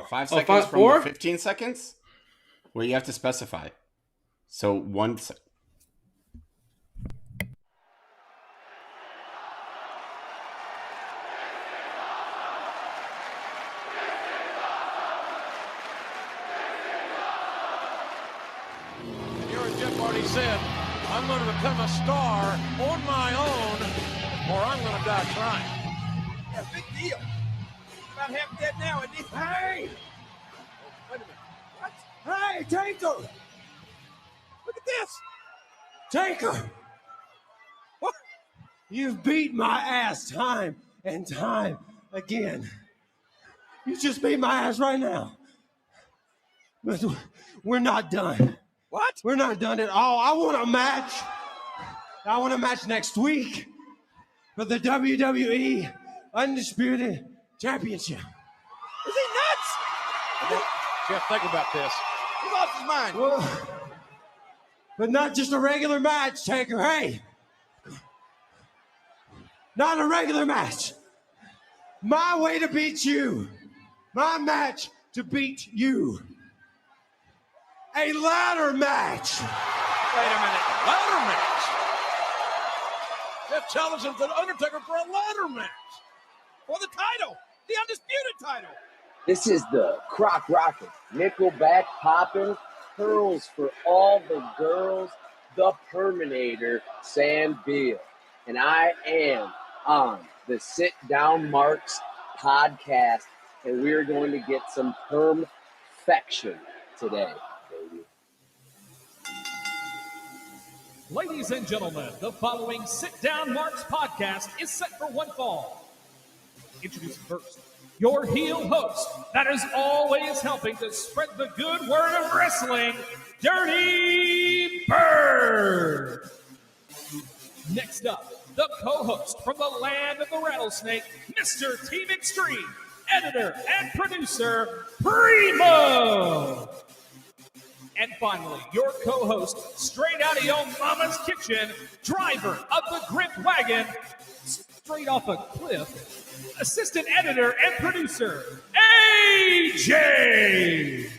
5 seconds from the 15 seconds? Well, you have to specify. So 1 second. Said, I'm going to become a star on my own, or I'm going to die trying. Yeah, big deal. About half dead now, isn't he? Hey! Wait a minute. What? Hey, Taker! Look at this! Taker! What? You've beat my ass time and time again. You just beat my ass right now. But we're not done. What? We're not done at all. I want a match. I want a match next week for the WWE Undisputed Championship. Is he nuts? Jeff, think about this. He lost his mind. Well, but not just a regular match, Taker. Hey, not a regular match. My way to beat you. My match to beat you. A ladder match. Wait a minute. Ladder match? Jeff challenges the Undertaker for a ladder match. For the title. The undisputed title. This is the crock rockin', nickelback poppin', pearls for all the girls, the Perminator, Sam Beale. And I am on the Sit Down Marks podcast, and we're going to get some Permfection today. Ladies and gentlemen, the following Sit Down Marks podcast is set for one fall. Introducing first, your heel host that is always helping to spread the good word of wrestling, Dirty Bird. Next up, the co-host from the land of the rattlesnake, Mr. Team Extreme, editor and producer, Primo. And finally, your co-host, straight out of your mama's kitchen, driver of the Grip Wagon, straight off a cliff, assistant editor and producer, AJ!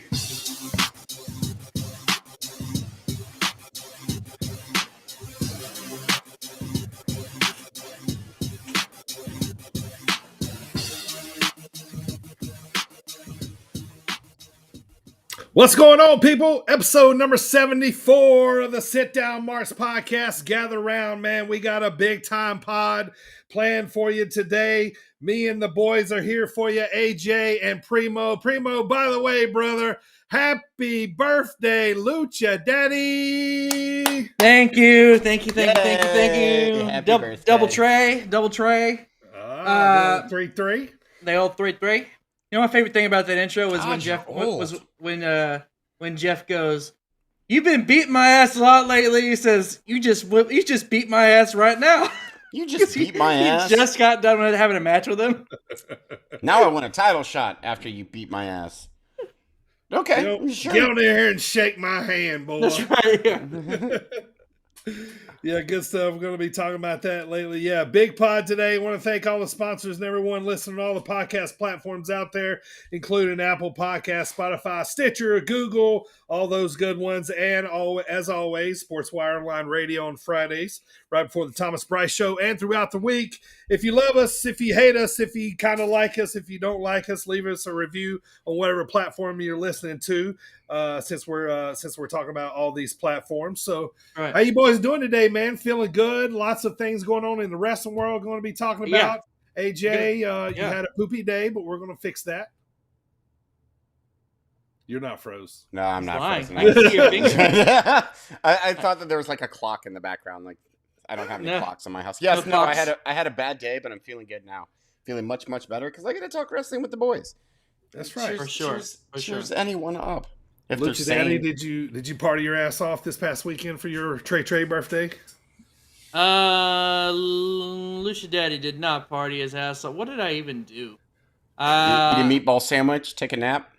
What's going on, people? Episode number 74 of the Sit Down Marks podcast. Gather around, man. We got a big time pod planned for you today. Me and the boys are here for you, AJ and Primo. Primo, by the way, brother, happy birthday, Lucha Daddy. Thank you. Yay. Thank you. Happy birthday. Double tray. 3-3. They all 3-3. You know, my favorite thing about that intro was when Jeff goes, "You've been beating my ass a lot lately." He says, "You just beat my ass right now." You just beat my ass. You just got done with having a match with him. Now I want a title shot after you beat my ass. Okay, sure. Get on here and shake my hand, boy. That's right. Yeah. Yeah, good stuff. We're going to be talking about that lately. Yeah, big pod today. I want to thank all the sponsors and everyone listening to all the podcast platforms out there, including Apple Podcasts, Spotify, Stitcher, Google, all those good ones. And as always, SportsWire Online Radio on Fridays, right before the Thomas Bryce Show and throughout the week. If you love us, if you hate us, if you kind of like us, if you don't like us, leave us a review on whatever platform you're listening to. Since we're talking about all these platforms. So Right. How you boys doing today, man? Feeling good? Lots of things going on in the wrestling world going to be talking about. Yeah. AJ, you had a poopy day, but we're going to fix that. You're not froze. No, I'm not Lying. frozen. I can see your finger. I thought that there was like a clock in the background. Like I don't have any No. clocks in my house. Yes, No no, clocks. I had a bad day, but I'm feeling good now. Feeling much, much better because I get to talk wrestling with the boys. That's right. For sure. Cheers anyone up. If they're Lucha Daddy, sane. did you party your ass off this past weekend for your Trey birthday? Lucha Daddy did not party his ass off. What did I even do? Eat a meatball sandwich, take a nap.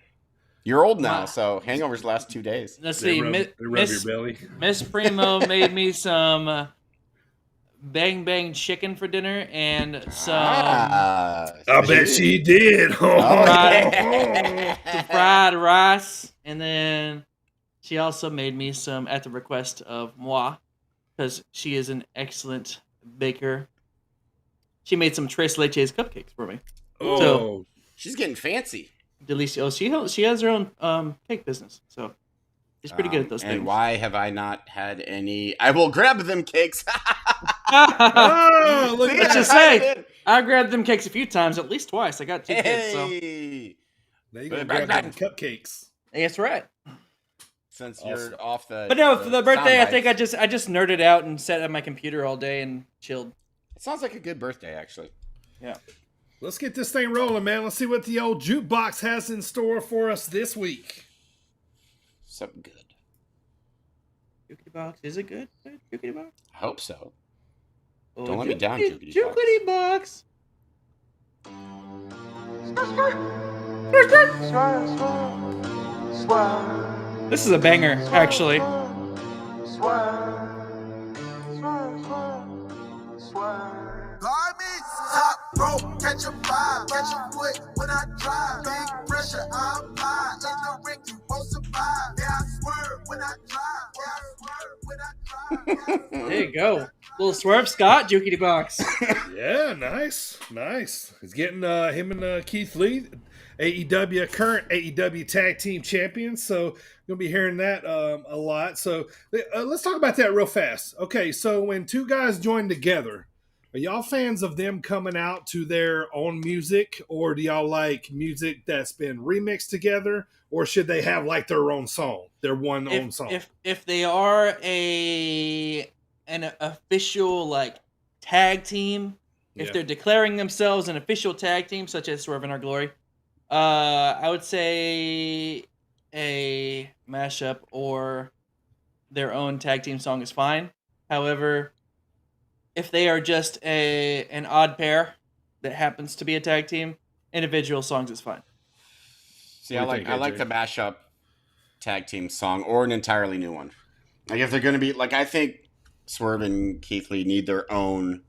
You're old now, so hangovers last 2 days. Let's They see. rub your belly. Miss Primo made me some bang bang chicken for dinner and some I bet she did. some fried rice, and then she also made me some at the request of moi, because she is an excellent baker. She made some tres leches cupcakes for me. Oh, So, She's getting fancy. Delicioso. She has her own cake business, so she's pretty good at those and things. why have I not had any? I will grab them cakes. oh look See, at Let's that. just say, I grabbed them cakes a few times, at least twice. I got 2 kids, so Hey. There you go. Grab them cupcakes. that's right. Since you're off the. But no, for the birthday, I sound think bites. I just nerded out and sat at my computer all day and chilled. It sounds like a good birthday, actually. Yeah. Let's get this thing rolling, man. Let's see what the old jukebox has in store for us this week. Something good. Jukity box, is it good? Jukity box. I hope so. Oh, Don't let me down, Jukity box. Jukity box. This is a banger, actually. Top rope, catch a vibe, catch a foot when I drive. Big pressure, I apply. In the ring, you won't survive. Yeah, I swerve when I drive. Yeah, I swerve when I drive. There you go. Little Swerve Scott, Jukity box. Yeah, nice. He's getting him and Keith Lee, AEW, current AEW Tag Team Champions. So you'll be hearing that a lot. So let's talk about that real fast. Okay, so when two guys join together, are y'all fans of them coming out to their own music, or do y'all like music that's been remixed together, or should they have like their own song, their own song? If they are an official like tag team, if they're declaring themselves an official tag team, such as Swerve in Our Glory, I would say a mashup or their own tag team song is fine. However, if they are just an odd pair that happens to be a tag team, individual songs is fine. See, I like the mashup tag team song or an entirely new one. Like if they're going to be like, I think Swerve and Keith Lee need their own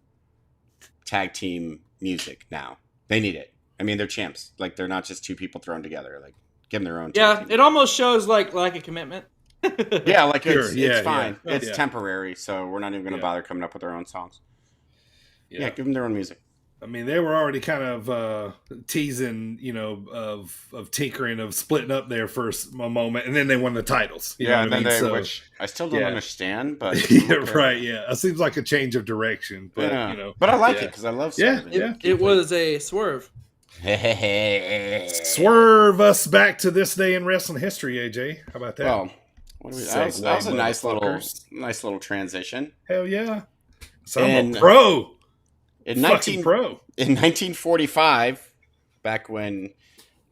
tag team music now. They need it. I mean, they're champs. Like they're not just two people thrown together. Like give them their own. Yeah, tag team. it almost shows like a commitment. Yeah, like Sure, it's fine. yeah. It's temporary, so we're not even going to bother coming up with our own songs. Yeah, give them their own music. I mean, they were already kind of teasing, of tinkering, of splitting up there for a moment, and then they won the titles. You know what I mean? Which I still don't understand, but yeah, right, yeah, it seems like a change of direction, but but I like it because I love Swerve. It was a swerve. Swerve us back to this day in wrestling history, AJ. How about that? Well, that was a nice little transition. Hell yeah! So I'm a pro. In 1945, back when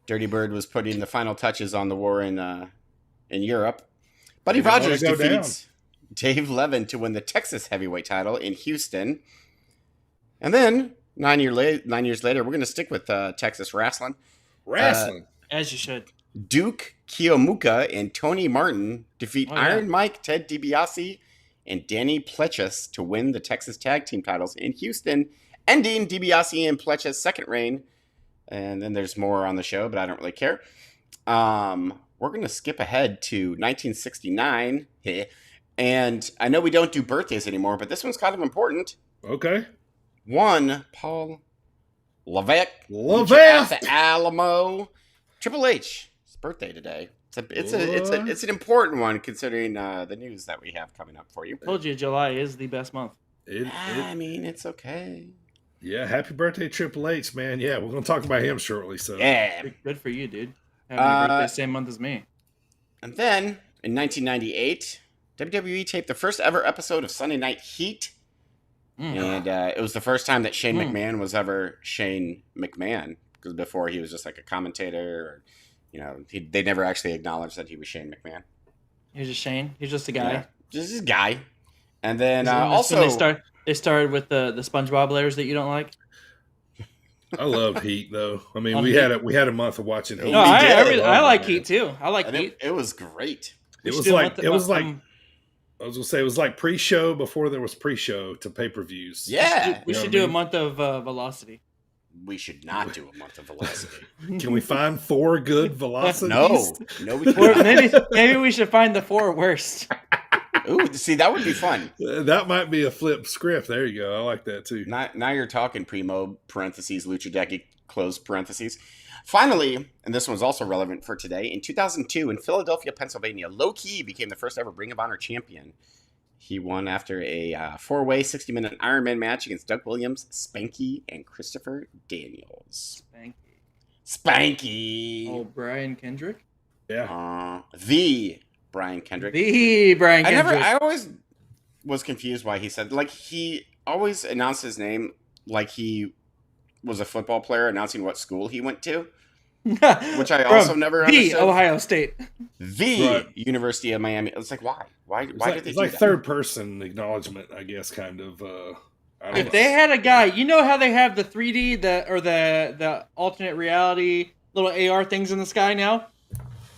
Dirty Bird was putting the final touches on the war in Europe, Buddy Rogers defeats Dave Levin to win the Texas heavyweight title in Houston. And then 9 years later, we're going to stick with Texas wrestling. As you should. Duke Kiyomuka and Tony Martin defeat Iron Mike, Ted DiBiase, and Danny Plechis to win the Texas Tag Team titles in Houston, ending DiBiase and Plechis' second reign. And then there's more on the show, but I don't really care. We're going to skip ahead to 1969. And I know we don't do birthdays anymore, but this one's kind of important. Okay. One, Paul Levesque. Levesque. At the Alamo. Triple H. His birthday today. It's an important one considering the news that we have coming up for you. I told you July is the best month. I mean, it's okay. Yeah, happy birthday, Triple H, man. Yeah, we're going to talk about him shortly. So yeah. Good for you, dude. Having your birthday same month as me. And then, in 1998, WWE taped the first ever episode of Sunday Night Heat. And it was the first time that Shane McMahon was ever Shane McMahon. Because before he was just like a commentator. Or, they never actually acknowledged that he was Shane McMahon. He was just Shane. He's just a guy. Yeah, just a guy. And then also... They started with the SpongeBob letters that you don't like. I love Heat though. I mean, we had a month of watching Heat. No, I like Heat too. I like Heat. It was great. It was like I was gonna say it was like pre-show before there was pre-show to pay-per-views. Yeah. We should do a month of Velocity. We should not do a month of Velocity. Can we find 4 good velocities? No, we Or can't. maybe we should find the 4 worst. Ooh, see, that would be fun. That might be a flip script. There you go. I like that too. Now you're talking, Primo, parentheses, Lucha Decky, close parentheses. Finally, and this one's also relevant for today, in 2002 in Philadelphia, Pennsylvania, Low Ki became the first ever Ring of Honor champion. He won after a 4-way 60-minute Iron Man match against Doug Williams, Spanky, and Christopher Daniels. Spanky. Oh, Brian Kendrick? Yeah. The Brian Kendrick. The Brian Kendrick. I always was confused why he said, like, he always announced his name like he was a football player announcing what school he went to, which I also never understood. The Ohio State. The University of Miami. It's like, why? Why did they do It's like that? third person acknowledgement, I guess, kind of. If they had a guy, you know how they have the 3D, the alternate reality little AR things in the sky now?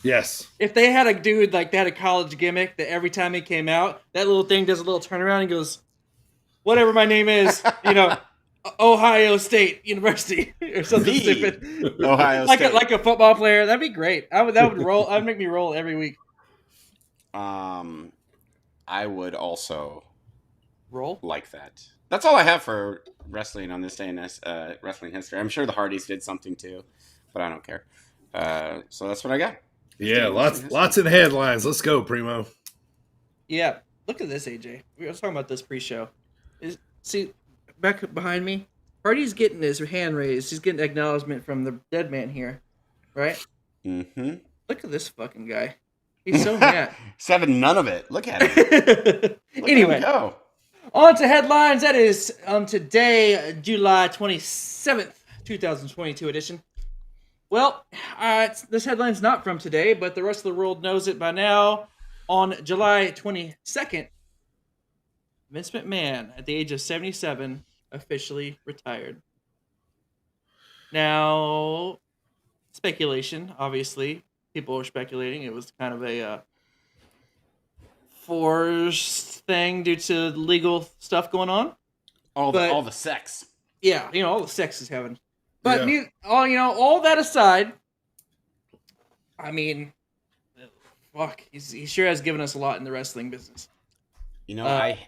Yes. If they had a dude like that, a college gimmick that every time he came out, that little thing does a little turnaround and goes, whatever my name is, Ohio State University or something stupid. Ohio State. like a football player, that'd be great. That would roll. That'd make me roll every week. I would also roll like that. That's all I have for wrestling on this day in wrestling history. I'm sure the Hardys did something too, but I don't care. So that's what I got. Yeah, lots of headlines. Let's go, Primo. Yeah, look at this, AJ. We were talking about this pre-show. See, back behind me, Hardy's getting his hand raised. He's getting acknowledgement from the dead man here, right? Mm-hmm. Look at this fucking guy. He's so mad. He's having none of it. Look at him. Anyway, go. On to headlines. That is today, July 27th, 2022 edition. Well, this headline's not from today, but the rest of the world knows it by now. On July 22nd, Vince McMahon, at the age of 77, officially retired. Now, speculation, obviously. People are speculating it was kind of a forced thing due to legal stuff going on. All the sex. Yeah, all the sex is having. But all that aside, I mean, fuck, he sure has given us a lot in the wrestling business. I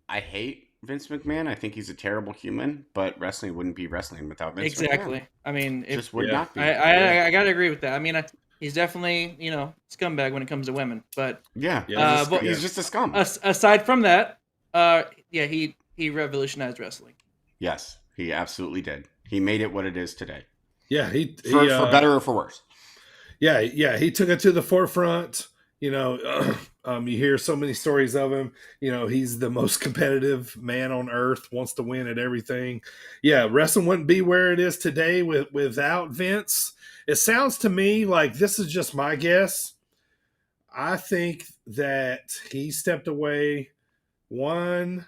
hate Vince McMahon. I think he's a terrible human, but wrestling wouldn't be wrestling without Vince McMahon. Exactly. I mean, it just would not be. I gotta agree with that. I mean, he's definitely scumbag when it comes to women, but he's just a scum. Aside from that, he revolutionized wrestling. Yes, he absolutely did. He made it what it is today. Yeah, for better or for worse. Yeah, he took it to the forefront. You hear so many stories of him. He's the most competitive man on earth, wants to win at everything. Yeah, wrestling wouldn't be where it is today without Vince. It sounds to me like, this is just my guess, I think that he stepped away. 1,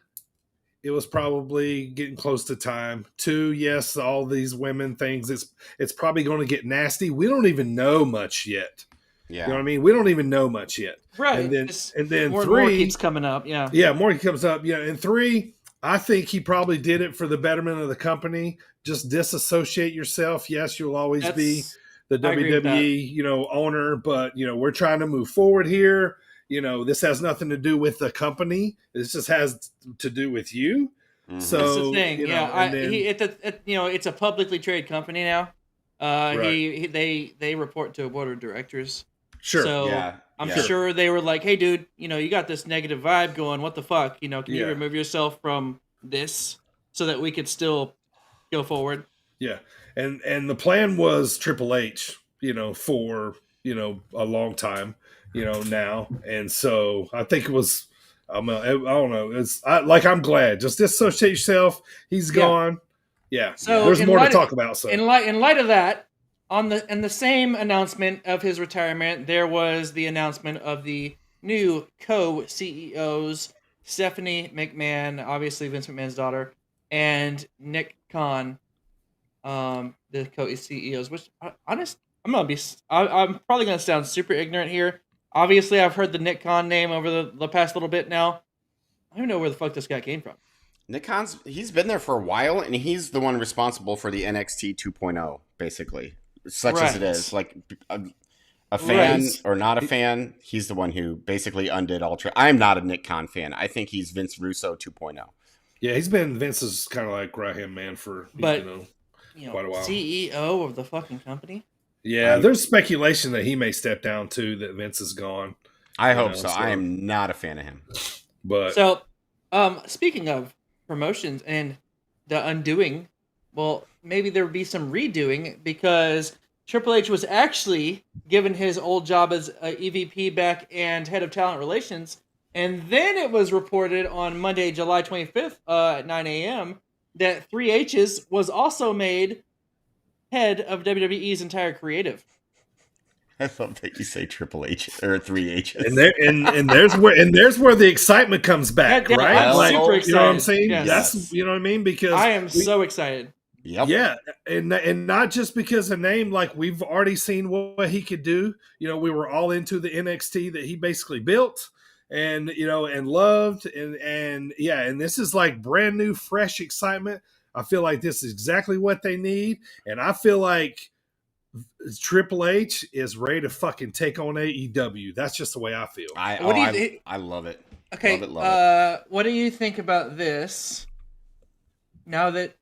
it was probably getting close to time. 2, yes, all these women things. It's probably going to get nasty. We don't even know much yet. Yeah. You know what I mean? We don't even know much yet. Right. And then more 3 more keeps coming up. Yeah. Yeah, more comes up. Yeah. And 3, I think he probably did it for the betterment of the company. Just disassociate yourself. Yes, you'll always be the WWE, owner, but we're trying to move forward here. This has nothing to do with the company. This just has to do with you. Mm-hmm. So that's the thing. It's a publicly traded company now. Right. They report to a board of directors. Sure. So I'm sure they were like, hey, dude, you got this negative vibe going. What the fuck? Can you remove yourself from this so that we could still go forward? Yeah. And the plan was Triple H, for, a long time, now. And so I think it was, I don't know. I'm glad. Just disassociate yourself. He's gone. Yeah. So there's more to talk about. So in light of that, in the same announcement of his retirement, there was the announcement of the new co-CEOs, Stephanie McMahon, obviously Vince McMahon's daughter, and Nick Khan, the co-CEOs. Which I'm probably gonna sound super ignorant here. Obviously, I've heard the Nick Khan name over the past little bit now. I don't even know where the fuck this guy came from. Nick Khan's, he's been there for a while, and he's the one responsible for the NXT 2.0, basically. Such as it is. Like, a fan or not a fan, he's the one who basically undid all... I'm not a Nick Khan fan. I think he's Vince Russo 2.0. Yeah, he's been Vince's kind of like right-hand man for quite a while. CEO of the fucking company? Yeah, there's speculation that he may step down too, that Vince is gone. I hope so. I am not a fan of him. But so, speaking of promotions and the undoing, well, maybe there would be some redoing because Triple H was actually given his old job as EVP back and head of talent relations. And then it was reported on Monday, July 25th at 9 a.m. that 3H's was also made head of WWE's entire creative. I love that you say Triple H or 3H's. And there's where the excitement comes back, right? I'm Like, super excited. you know what I'm saying? Yes. That's, you know what I mean? Because I am so excited. Yep. Yeah, and not just because of name, like we've already seen what he could do. You know, we were all into the NXT that he basically built and, you know, and loved. And this is like brand new, fresh excitement. I feel like this is exactly what they need. And I feel like Triple H is ready to fucking take on AEW. That's just the way I feel. I love it. Okay, love it. What do you think about this? Now that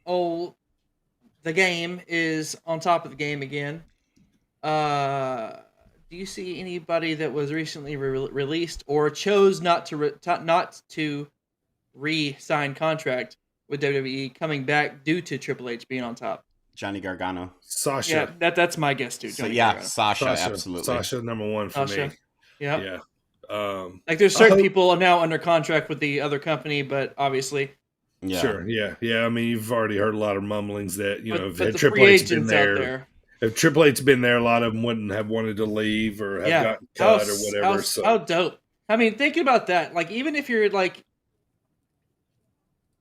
the game is on top of the game again, do you see anybody that was recently released or chose not to re-sign contract with WWE coming back due to Triple H being on top? Johnny Gargano. Sasha. Yeah, that's my guess too. Sasha, absolutely. Sasha, number one for me. Yeah. Yeah. Like there's certain people now under contract with the other company, but obviously. Yeah. Sure. Yeah. I mean, you've already heard a lot of mumblings that, you know, if Triple H been there. If Triple H been there, a lot of them wouldn't have wanted to leave or have gotten cut or whatever. How dope. I mean, thinking about that, like even if you're like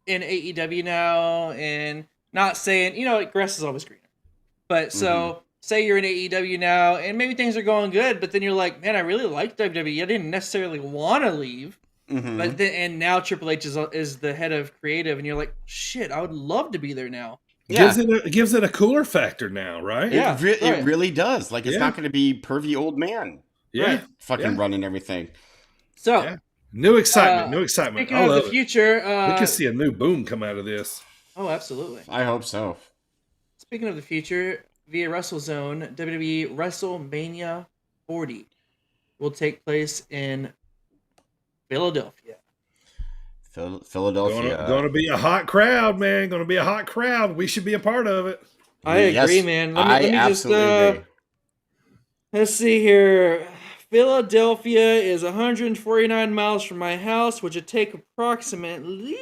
in AEW now and not saying, you know, grass is always greener. But so say you're in AEW now and maybe things are going good, but then you're like, man, I really like WWE. I didn't necessarily want to leave. But then, and now Triple H is the head of creative, and you're like, shit, I would love to be there now. Yeah. Gives it a cooler factor now, right? Yeah, it really does. Like, it's not going to be pervy old man. Yeah. Fucking running everything. So, new excitement. Speaking of the future, we can see a new boom come out of this. Oh, absolutely. I hope so. Speaking of the future, via WrestleZone, WWE WrestleMania 40 will take place in Philadelphia. Philadelphia. Going to be a hot crowd, man. Going to be a hot crowd. We should be a part of it. I agree, man. Let me absolutely agree. Let's see here. Philadelphia is 149 miles from my house, which would take approximately...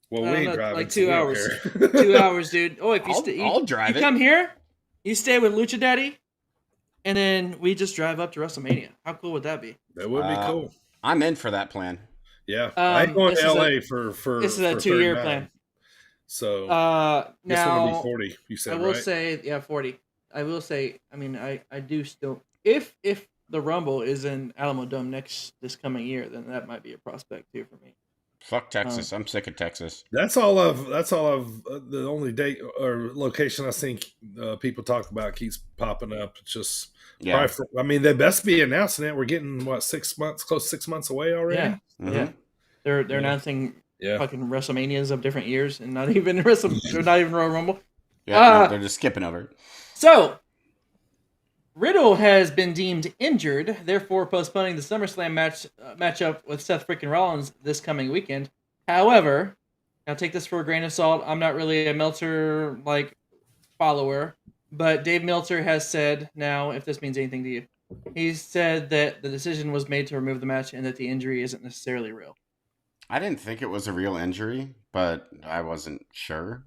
Well, we ain't driving. Like 2 hours. 2 hours, dude. Oh, if I'll drive it. You come here, you stay with Lucha Daddy, and then we just drive up to WrestleMania. How cool would that be? That would be cool. I'm in for that plan. Yeah. I ain't going to LA for This is a 2-year plan. So now it's going to be 40, you said, I will right? say, 40. I will say, I mean, I do still, if the Rumble is in Alamo Dome this coming year, then that might be a prospect too for me. Fuck Texas. I'm sick of Texas. That's all of the only date or location I think people talk about keeps popping up. It's just, I mean, they best be announcing it. We're getting close to 6 months away already. Yeah. They're announcing fucking WrestleManias of different years and not even Royal Rumble. Yeah, they're just skipping over it. So, Riddle has been deemed injured, therefore postponing the SummerSlam matchup with Seth freaking Rollins this coming weekend. However, now take this for a grain of salt. I'm not really a Meltzer follower, but Dave Meltzer has said now, if this means anything to you, he said that the decision was made to remove the match and that the injury isn't necessarily real. I didn't think it was a real injury, but I wasn't sure.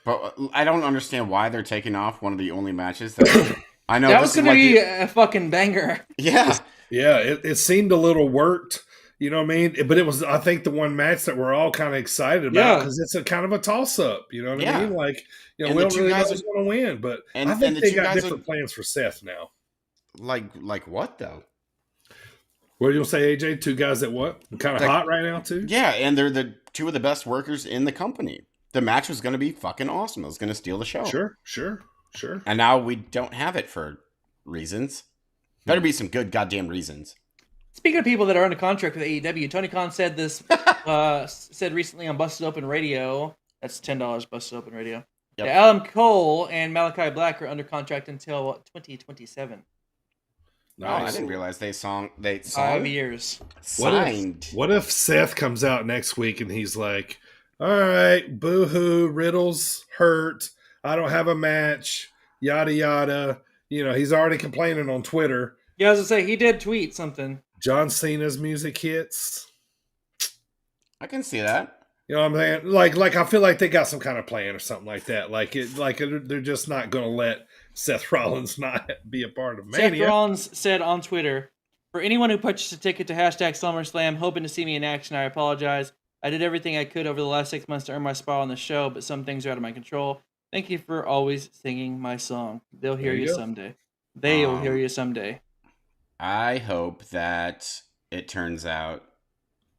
But I don't understand why they're taking off one of the only matches that I know. That was going to be a fucking banger. Yeah. Yeah, it seemed a little worked, You know what I mean? But it was, I think, the one match that we're all kind of excited about because it's a kind of a toss-up. You know what I mean? Like, we don't really know who's going to win, but I think they got different plans for Seth now. Like what, though? What do you say, AJ? Two guys that what? Kind of hot right now, too? Yeah, and they're the two of the best workers in the company. The match was going to be fucking awesome. It was going to steal the show. Sure. And now we don't have it for reasons. Better be some good goddamn reasons. Speaking of people that are under contract with AEW, Tony Khan said this, said recently on Busted Open Radio, that's $10, Busted Open Radio, that Adam Cole and Malachi Black are under contract until 2027. Nice. Oh, I didn't realize they 5 years. Signed. What if Seth comes out next week and he's like, all right, boo-hoo, Riddle's hurt, I don't have a match, yada, yada. He's already complaining on Twitter. Yeah, I was going to say, he did tweet something. John Cena's music hits. I can see that. You know what I'm saying? Like I feel like they got some kind of plan or something like that. Like they're just not going to let Seth Rollins not be a part of Mania. Seth Rollins said on Twitter, for anyone who purchased a ticket to #SummerSlam hoping to see me in action, I apologize. I did everything I could over the last 6 months to earn my spot on the show, but some things are out of my control. Thank you for always singing my song. They'll hear you someday. They'll hear you someday. I hope that it turns out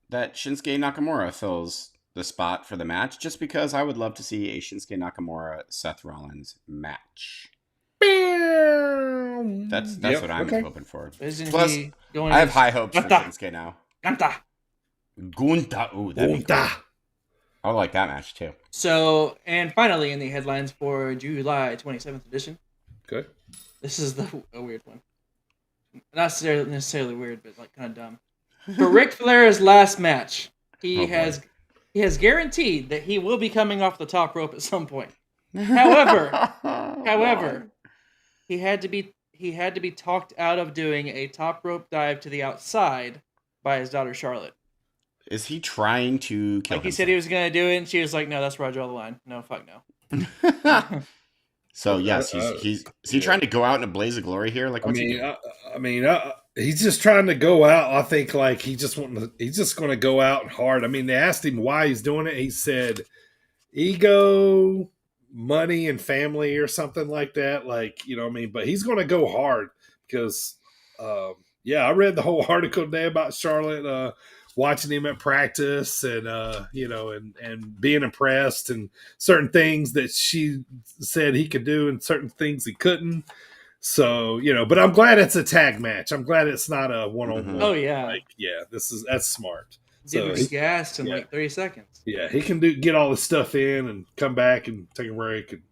that Shinsuke Nakamura fills the spot for the match, just because I would love to see a Shinsuke Nakamura Seth Rollins match. That's what I'm hoping for. Plus, I have high hopes for Shinsuke now. Gunta. Ooh, that'd be cool. I like that match too. So, and finally in the headlines for July 27th edition. Good. This is a weird one. Not necessarily weird, but like kind of dumb. For Ric Flair's last match, he has guaranteed that he will be coming off the top rope at some point. However, he had to be talked out of doing a top rope dive to the outside by his daughter Charlotte. Is he trying to kill himself? He said he was going to do it, and she was like, "No, that's where I draw the line. No, fuck no." So yes, is he trying to go out in a blaze of glory here? Like, what's he doing? He's just trying to go out. I think like he's just going to go out hard. I mean, they asked him why he's doing it. He said, "Ego, money, and family," or something like that. Like, you know what I mean? But he's going to go hard because, I read the whole article today about Charlotte. Watching him at practice and, and being impressed and certain things that she said he could do and certain things he couldn't. So, but I'm glad it's a tag match. I'm glad it's not a one-on-one. Oh, yeah. That's smart. Get him gassed in like 30 seconds. Yeah, he can get all this stuff in and come back and take a break. And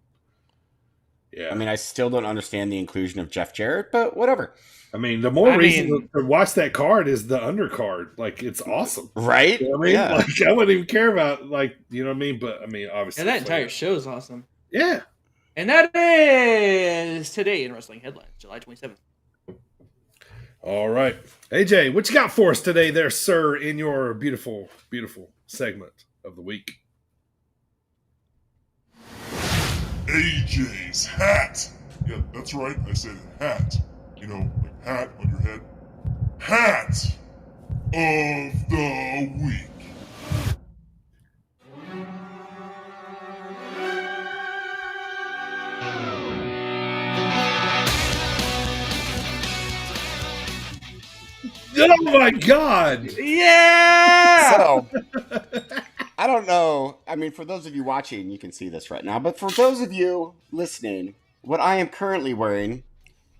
I mean, I still don't understand the inclusion of Jeff Jarrett, but whatever. I mean, the more reason to watch that card is the undercard. Like, it's awesome. Right? You know what I mean? Yeah. Like, I wouldn't even care about, like, you know what I mean? But, I mean, obviously. And that entire show is awesome. Yeah. And that is today in Wrestling Headlines, July 27th. All right. AJ, what you got for us today there, sir, in your beautiful, beautiful segment of the week? AJ's hat. Yeah, that's right. I said hat. Like hat on your head. Hat of the week. Oh my God! Yeah! So, I don't know. I mean, for those of you watching, you can see this right now. But for those of you listening, what I am currently wearing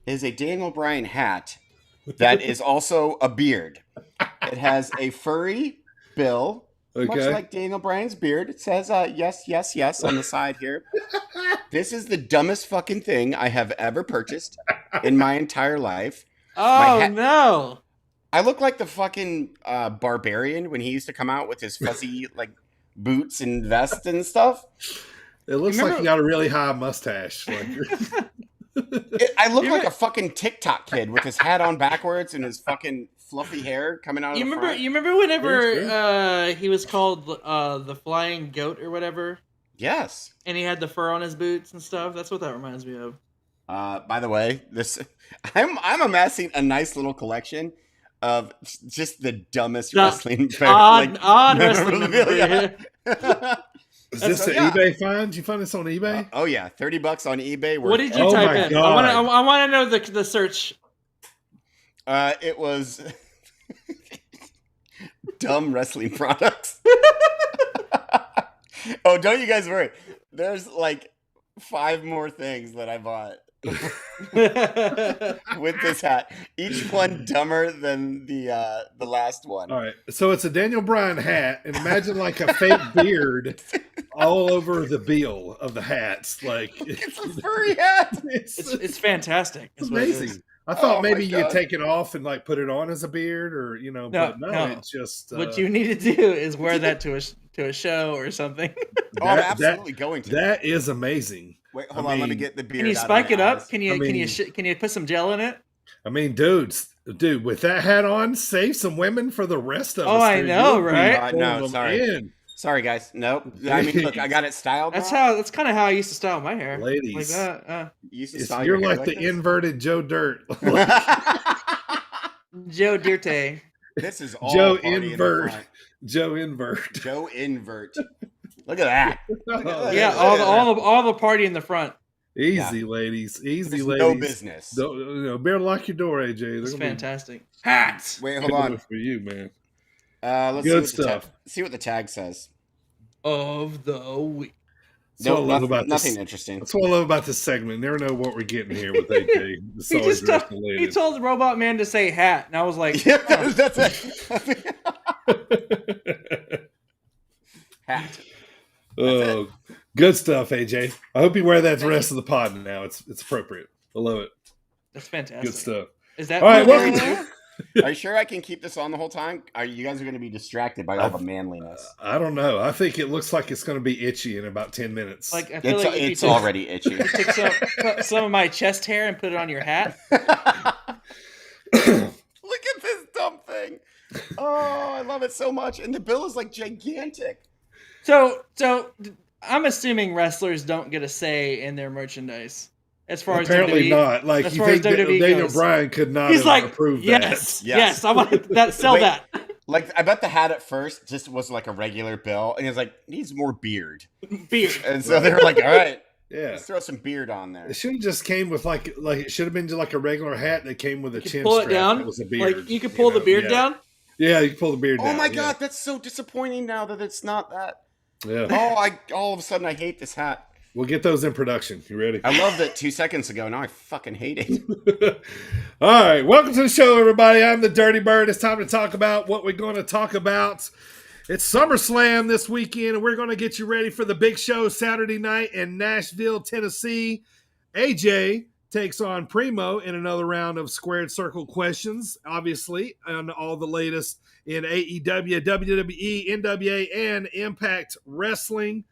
is a Daniel Bryan hat that is also a beard. It has a furry bill, much like Daniel Bryan's beard. It says, yes, yes, yes on the side here. This is the dumbest fucking thing I have ever purchased in my entire life. Oh, no. I look like the fucking barbarian when he used to come out with his fuzzy, like, boots and vest and stuff. It looks like you got a really high mustache. I look like a fucking TikTok kid with his hat on backwards and his fucking fluffy hair coming out of the front. You remember whenever he was called the Flying Goat or whatever? Yes. And he had the fur on his boots and stuff? That's what that reminds me of. By the way, I'm amassing a nice little collection of just the dumbest wrestling odd wrestling memorabilia. Is this an eBay find? Did you find this on eBay? Oh yeah, $30 on eBay. What did you type in? God. I want to know the search. It was dumb wrestling products. Oh, don't you guys worry. There's like 5 more things that I bought with this hat. Each one dumber than the last one. All right. So it's a Daniel Bryan hat, and imagine like a fake beard all over the Beale of the hats. Like it's a furry hat. It's fantastic. It's amazing. I thought maybe you'd take it off and like put it on as a beard, or but no. It's just what you need to do is wear that to a show or something. I'm absolutely going to. That is amazing. Wait, hold on. Let me get the beard. Can you spike it up? Can you put some gel in it? I mean, dude, with that hat on, save some women for the rest of us. Oh, I know, right? No, sorry. Sorry, guys. Nope. I mean, look, I got it styled. That's kind of how I used to style my hair. Ladies, you're like the inverted Joe Dirt. Joe Dirte. This is all Joe Invert. Joe Invert. Joe Invert. Look at that. Yeah, all the party in the front. Easy, ladies. Easy, ladies. No business. Better lock your door, AJ. It's fantastic. Hats. Wait, hold on. For you, man. Let's Good stuff. See what the tag says. Of the week. No, nothing interesting. That's what I love about this segment. Never know what we're getting here with AJ. He told the Robot Man to say hat, and I was like, that's it. Hat. Oh, good stuff, AJ. I hope you wear that the rest of the pod now. It's appropriate. I love it. That's fantastic. Good stuff. Is that all right? Welcome to. Are you sure I can keep this on the whole time? Are you guys going to be distracted by all the manliness? I don't know. I think it looks like it's going to be itchy in about 10 minutes. Like I feel like it's already itchy. You took some of my chest hair and put it on your hat. Look at this dumb thing. Oh, I love it so much. And the bill is like gigantic. So I'm assuming wrestlers don't get a say in their merchandise. As far apparently as WWE, not. Like you think Daniel Bryan could not have approved yes, that. Yes, I want that. Sell that. Like I bet the hat at first just was like a regular bill, and he was like, needs more beard. And so they were like, all right, let's throw some beard on there. It should have just came with like it should have been just like a regular hat that came with a chin pull strap. It down. That was a beard. Like you could pull the beard down. Yeah, you can pull the beard down. Oh my god, that's so disappointing now that it's not that. Yeah. Oh, all of a sudden I hate this hat. We'll get those in production. You ready? I loved it 2 seconds ago. Now I fucking hate it. All right. Welcome to the show, everybody. I'm the Dirty Bird. It's time to talk about what we're going to talk about. It's SummerSlam this weekend, and we're going to get you ready for the big show Saturday night in Nashville, Tennessee. AJ takes on Primo in another round of Squared Circle questions, obviously, on all the latest in AEW, WWE, NWA, and Impact Wrestling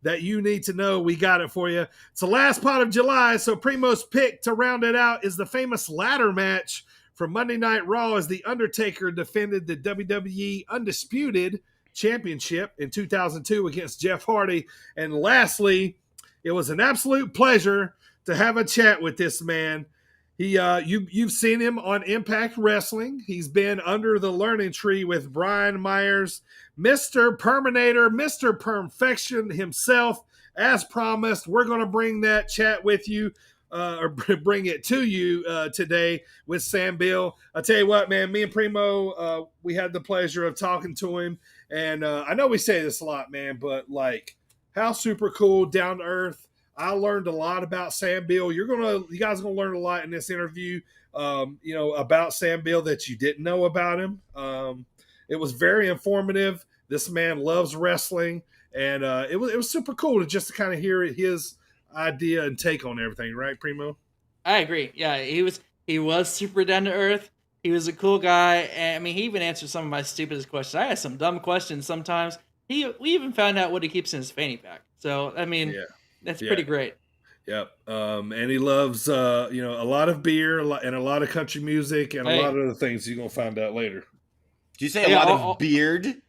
that you need to know. We got it for you. It's the last part of July, so Primo's pick to round it out is the famous ladder match from Monday Night Raw as The Undertaker defended the WWE Undisputed Championship in 2002 against Jeff Hardy. And lastly, it was an absolute pleasure to have a chat with this man. You've seen him on Impact Wrestling. He's been under the learning tree with Brian Myers, Mr. Perminator, Mr. Permfection himself. As promised, we're going to bring that chat with you, or bring it to you today with Sam Beale. I'll tell you what, man, me and Primo, we had the pleasure of talking to him. And I know we say this a lot, man, but like, how super cool, down to earth. I learned a lot about Sam Beale. You guys are gonna learn a lot in this interview, about Sam Beale that you didn't know about him. It was very informative. This man loves wrestling, and it was super cool to kind of hear his idea and take on everything. Right, Primo? I agree. Yeah, he was super down to earth. He was a cool guy, and I mean, he even answered some of my stupidest questions. I asked some dumb questions sometimes. We even found out what he keeps in his fanny pack. So I mean. Yeah. That's pretty great. Yep. And he loves, a lot of beer and a lot of country music and a lot of other things you're going to find out later. Did you say a lot of beard?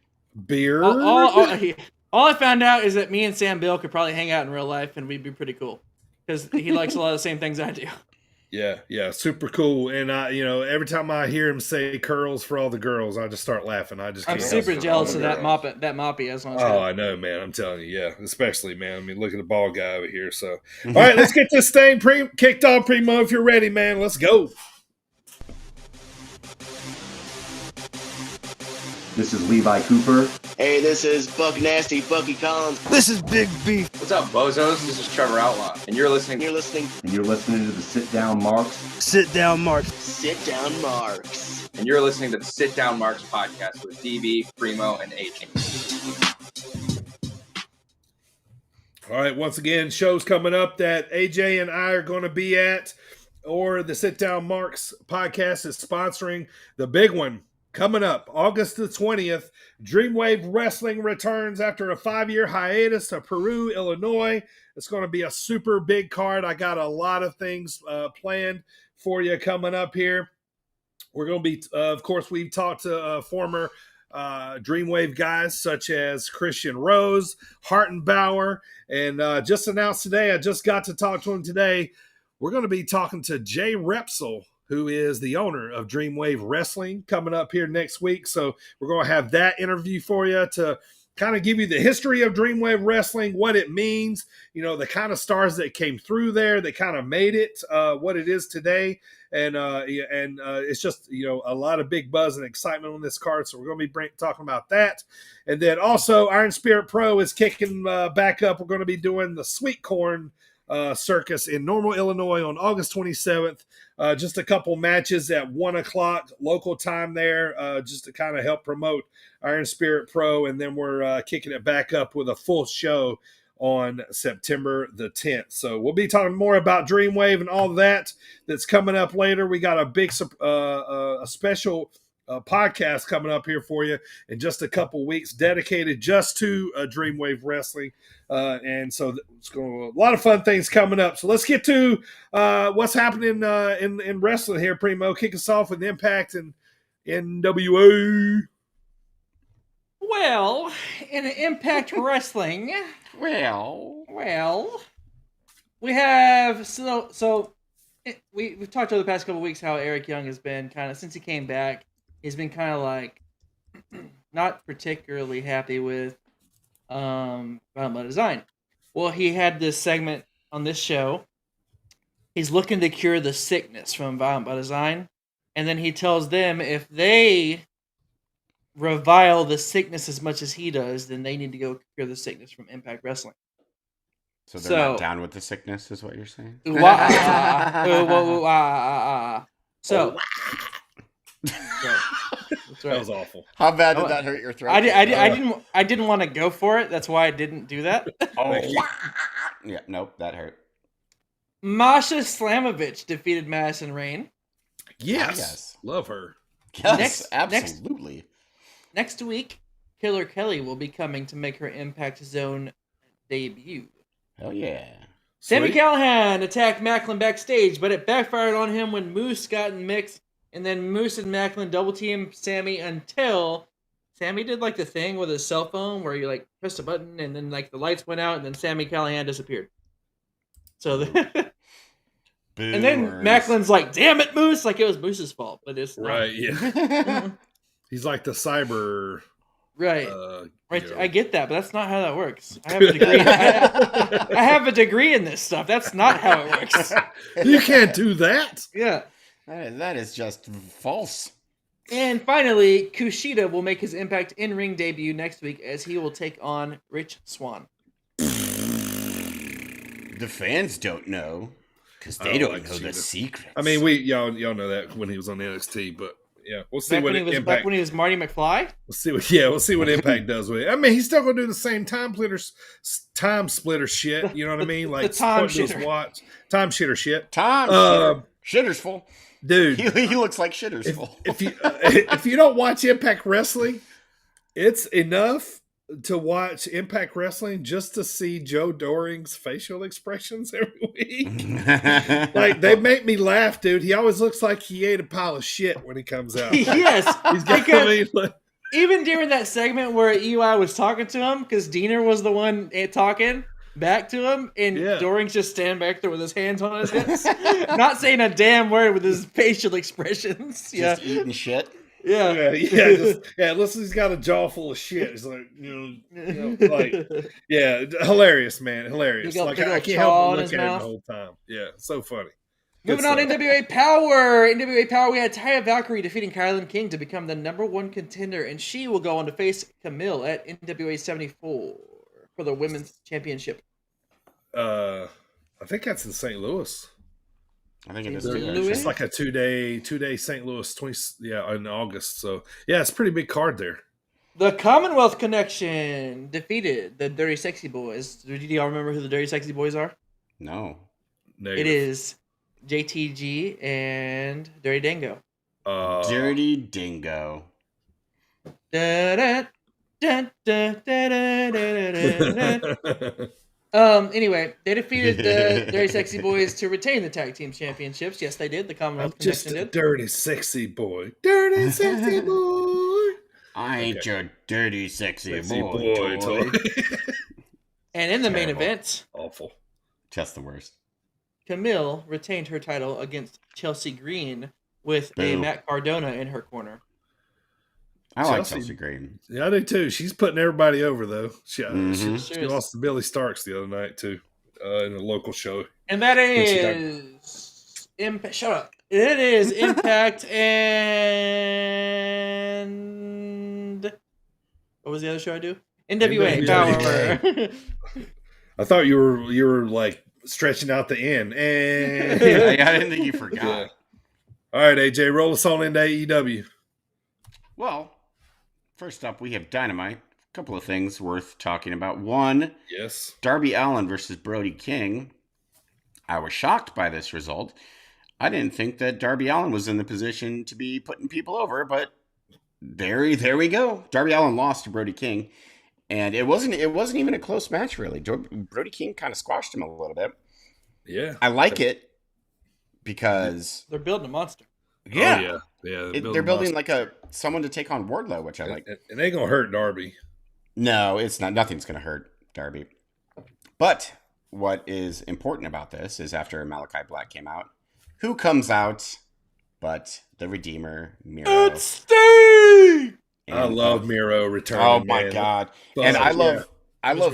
Beard? All I found out is that me and Sam Beale could probably hang out in real life and we'd be pretty cool. Because he likes a lot of the same things I do. Yeah, super cool. And every time I hear him say curls for all the girls, I just start laughing. I'm super jealous of that moppy as long as I know, man. I'm telling you, yeah. Especially, man. I mean, look at the bald guy over here. So, all right, let's get this thing kicked off, Primo. If you're ready, man, let's go. This is Levi Cooper. Hey, this is Buck Nasty, Bucky Collins. This is Big Beef. What's up, bozos? This is Trevor Outlaw, and you're listening to the Sit Down Marks. Sit Down Marks. Sit Down Marks. And you're listening to the Sit Down Marks podcast with DB, Primo, and AJ. All right, once again, shows coming up that AJ and I are going to be at, or the Sit Down Marks podcast is sponsoring the big one. Coming up, August the 20th, Dreamwave Wrestling returns after a 5-year hiatus to Peru, Illinois. It's going to be a super big card. I got a lot of things planned for you coming up here. We're going to be, of course, we've talked to former Dreamwave guys such as Christian Rose, Hart and Bauer, and just announced today, I just got to talk to him today, we're going to be talking to Jay Repsol, who is the owner of Dreamwave Wrestling, coming up here next week. So we're going to have that interview for you to kind of give you the history of Dreamwave Wrestling, what it means, the kind of stars that came through there, that kind of made it what it is today. And it's just, a lot of big buzz and excitement on this card. So we're going to be talking about that. And then also Iron Spirit Pro is kicking back up. We're going to be doing the Sweet Corn Circus in Normal, Illinois on August 27th. Just a couple matches at 1 o'clock local time there, just to kind of help promote Iron Spirit Pro. And then we're kicking it back up with a full show on September the 10th. So we'll be talking more about Dreamwave and all that that's coming up later. We got a big a special podcast coming up here for you in just a couple weeks, dedicated just to Dreamwave Wrestling. And so it's going a lot of fun things coming up. So let's get to what's happening in wrestling here, Primo. Kick us off with Impact and NWA. Well, in Impact Wrestling, well, we have we've talked over the past couple of weeks how Eric Young has been kind of, since he came back, he's been kind of like not particularly happy with Violent by Design. Well, he had this segment on this show. He's looking to cure the sickness from Violent by Design, and then he tells them if they revile the sickness as much as he does, then they need to go cure the sickness from Impact Wrestling. So they're not down with the sickness, is what you're saying? So That was awful. How bad did that hurt your throat? I didn't want to go for it. That's why I didn't do that. Yeah, nope, that hurt. Masha Slamovich defeated Madison Rayne. Yes. Love her. Yes, absolutely. Next week, Killer Kelly will be coming to make her Impact Zone debut. Hell yeah. Sami Callihan attacked Macklin backstage, but it backfired on him when Moose got in the mix, and then Moose and Macklin double teamed Sami until Sami did like the thing with his cell phone where you like pressed a button and then like the lights went out and then Sami Callihan disappeared. So and then Macklin's like, "Damn it, Moose!" Like it was Moose's fault, but it's not. Right. Yeah. He's like the cyber. Right. Right. I get that, but that's not how that works. I have a degree. I have a degree in this stuff. That's not how it works. You can't do that. Yeah. That is just false. And finally, Kushida will make his Impact in-ring debut next week as he will take on Rich Swann. The fans don't know because they don't know the secrets. I mean, y'all know that when he was on NXT, but yeah, we'll see what Impact. Back when he was Marty McFly. We'll see what Impact does with it. I mean, he's still gonna do the same time splitter shit. You know what I mean? Like time shitter. Time shitter shit. Shitter's full, dude. He looks like shitter's full. If you don't watch Impact Wrestling, it's enough to watch Impact Wrestling just to see Joe Doring's facial expressions every week. Like, they make me laugh, dude. He always looks like he ate a pile of shit when he comes out. Yes. He's got even during that segment where EY was talking to him, because Diener was the one talking, back to him, and Doring's just standing back there with his hands on his hips, not saying a damn word with his facial expressions. Just eating shit. Yeah. Listen, he's got a jaw full of shit. He's like, hilarious, man, hilarious. Like I can't help but look at him the whole time. Yeah, so funny. Moving on to NWA Power. NWA Power, we had Taya Valkyrie defeating Kylan King to become the #1 contender, and she will go on to face Camille at NWA 74 for the Women's Championship. I think that's in St. Louis. I think it is. It's like a two-day St. Louis in August. So it's a pretty big card there. The Commonwealth Connection defeated the Dirty Sexy Boys. Do y'all remember who the Dirty Sexy Boys are? No. It is JTG and Dirty Dingo. Dirty Dingo. Anyway, they defeated the Dirty Sexy Boys to retain the tag team championships. Yes, they did. The Commonwealth Connection did. Dirty sexy boy. Dirty sexy boy. I ain't your dirty sexy boy. And in the main event, awful. Just the worst. Camille retained her title against Chelsea Green with a Matt Cardona in her corner. I like Chelsea Green. Yeah, I do too. She's putting everybody over, though. She lost to Billy Starks the other night, too, in a local show. And that is... Shut up. It is Impact and... What was the other show I do? NWA Power. I thought you were like stretching out the end. And I didn't think you forgot. Yeah. All right, AJ, roll us on into AEW. Well, first up, we have Dynamite. A couple of things worth talking about. One, yes, Darby Allin versus Brody King. I was shocked by this result. I didn't think that Darby Allin was in the position to be putting people over, but there we go. Darby Allin lost to Brody King, and it wasn't even a close match, really. Brody King kind of squashed him a little bit. Yeah, I like it because they're building a monster. Yeah, they're building like someone to take on Wardlow, which I like. And they ain't gonna hurt Darby. No, it's not. Nothing's gonna hurt Darby. But what is important about this is after Malachi Black came out, who comes out but the Redeemer, Miro? It's Steve! I love Miro returning. Oh my god! But, and I love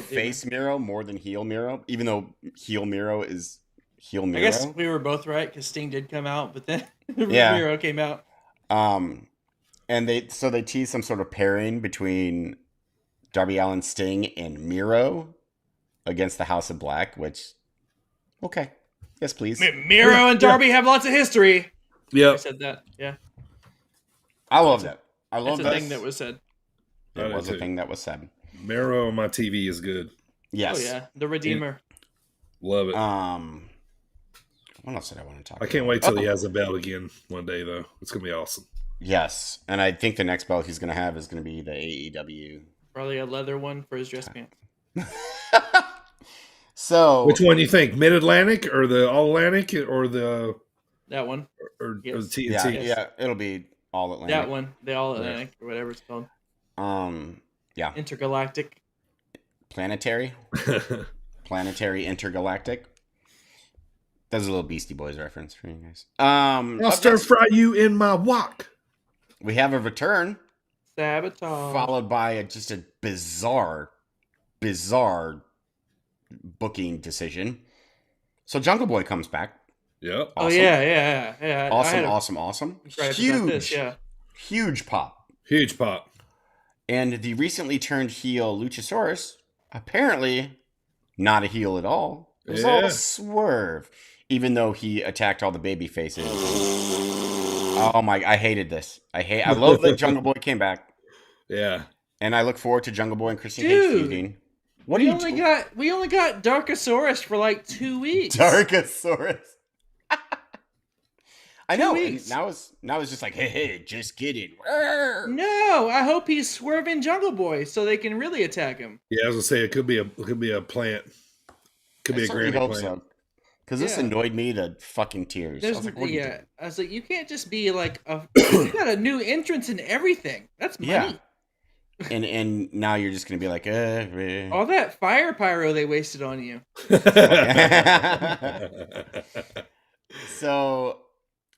face Miro more than heel Miro, even though heel Miro is heel Miro. I guess we were both right because Sting did come out, but then Miro came out. And they tease some sort of pairing between Darby Allin, Sting, and Miro against the House of Black, which, okay. Yes, please. Miro and Darby have lots of history. Yeah. I said that. Yeah. I love that. I love that. Thing that was said. It was a thing that was said. Miro on my TV is good. Yes. Oh, yeah. The Redeemer. Love it. What else did I want to talk about? I can't wait till he has a belt again one day, though. It's going to be awesome. Yes. And I think the next belt he's going to have is going to be the AEW. Probably a leather one for his dress pants. So, which one do you think? Mid-Atlantic or the All-Atlantic or the... That one. Or the TNT? Yeah, it'll be All-Atlantic. That one. The All-Atlantic or whatever it's called. Yeah. Intergalactic. Planetary. Planetary Intergalactic. That's a little Beastie Boys reference for you guys. I'll stir-fry you in my wok. We have a return. Sabotage. Followed by just a bizarre booking decision. So Jungle Boy comes back. Yeah. Awesome. Oh yeah. Awesome. Huge pop. Huge pop. And the recently turned heel Luchasaurus, apparently not a heel at all. It was all a swerve, even though he attacked all the baby faces. Oh my! I hated this. I love that Jungle Boy came back. Yeah. And I look forward to Jungle Boy and Christian Cage feuding. We only got Darkosaurus for like 2 weeks. Darkosaurus. I know. Now it's just like, hey, just kidding. No, I hope he's swerving Jungle Boy so they can really attack him. Yeah, I was gonna say it could be a plant. Could be a granny plant. So. Because this annoyed me to fucking tears. I was like, what are you doing? I was like, you can't just be like you got a new entrance and everything. That's money. Yeah. And now you're just gonna be like, All that fire pyro they wasted on you. So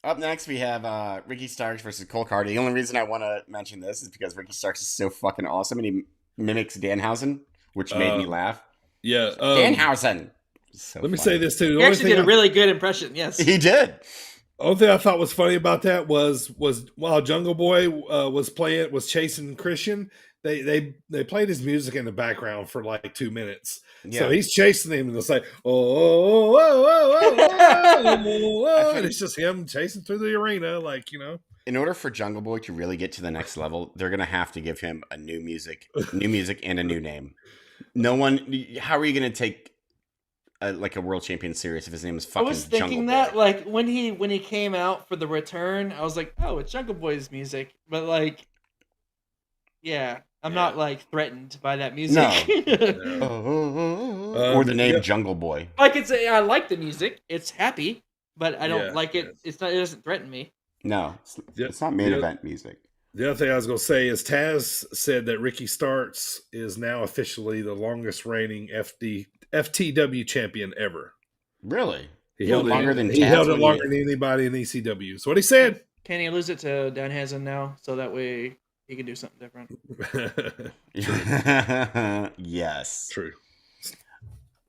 up next we have Ricky Starks versus Cole Carter. The only reason I want to mention this is because Ricky Starks is so fucking awesome, and he mimics Danhausen, which made me laugh. Yeah, Danhausen. So let me funny. say this too. He actually did a really good impression. Yes, He did. Only thing I thought was funny about that was while Jungle Boy was chasing Christian, they played his music in the background for like 2 minutes. Yeah. So he's chasing him, and it's like, and it's just him chasing through the arena, like, you know. In order for Jungle Boy to really get to the next level, they're gonna have to give him a new music and a new name. No one. How are you gonna take like a world champion serious if his name is fucking? I was thinking Jungle that Boy? like when he came out for the return, I was like, oh, it's Jungle Boy's music, but like, yeah, I'm not like threatened by that music. No. Or the name Jungle Boy. Like I like the music. It's happy, but I don't like it. It's not. It doesn't threaten me. No, it's not main event music. The other thing I was going to say is Taz said that Ricky Starks is now officially the longest reigning FTW champion ever. Really? He held it longer than anybody in ECW. So what he said. Can he lose it to Danhausen now, so that way he can do something different? Yes. True.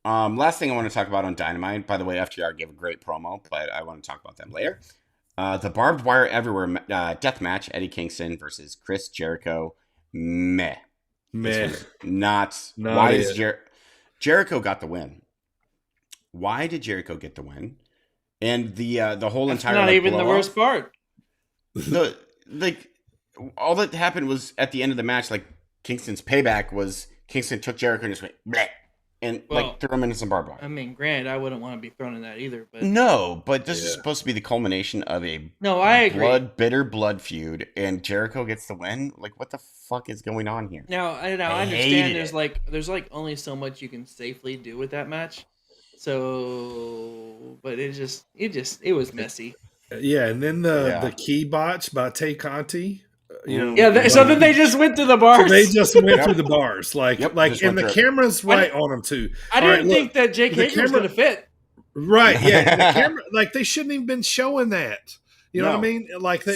Last thing I want to talk about on Dynamite. By the way, FTR gave a great promo, but I want to talk about them later. The Barbed Wire Everywhere death match, Eddie Kingston versus Chris Jericho. Meh. Not why is Jericho got the win? Why did Jericho get the win? And the whole That's entire not even the worst part. All that happened was at the end of the match, like Kingston's payback was Kingston took Jericho and just went bleh, and threw him into some barbed wire. I mean, granted, I wouldn't want to be thrown in that either. But no, but this is supposed to be the culmination of a I agree. bitter blood feud, and Jericho gets the win. Like, what the fuck is going on here? Now I understand there's only so much you can safely do with that match. So, but it was messy. Yeah, and then the key botch by Tay Conti. So then they just went to the bars. So they just went through the bars, and the camera's right on them too. I didn't think that Jake Hager was going to fit. Right? Yeah, the camera, like they shouldn't even been showing that. You know what I mean? Like the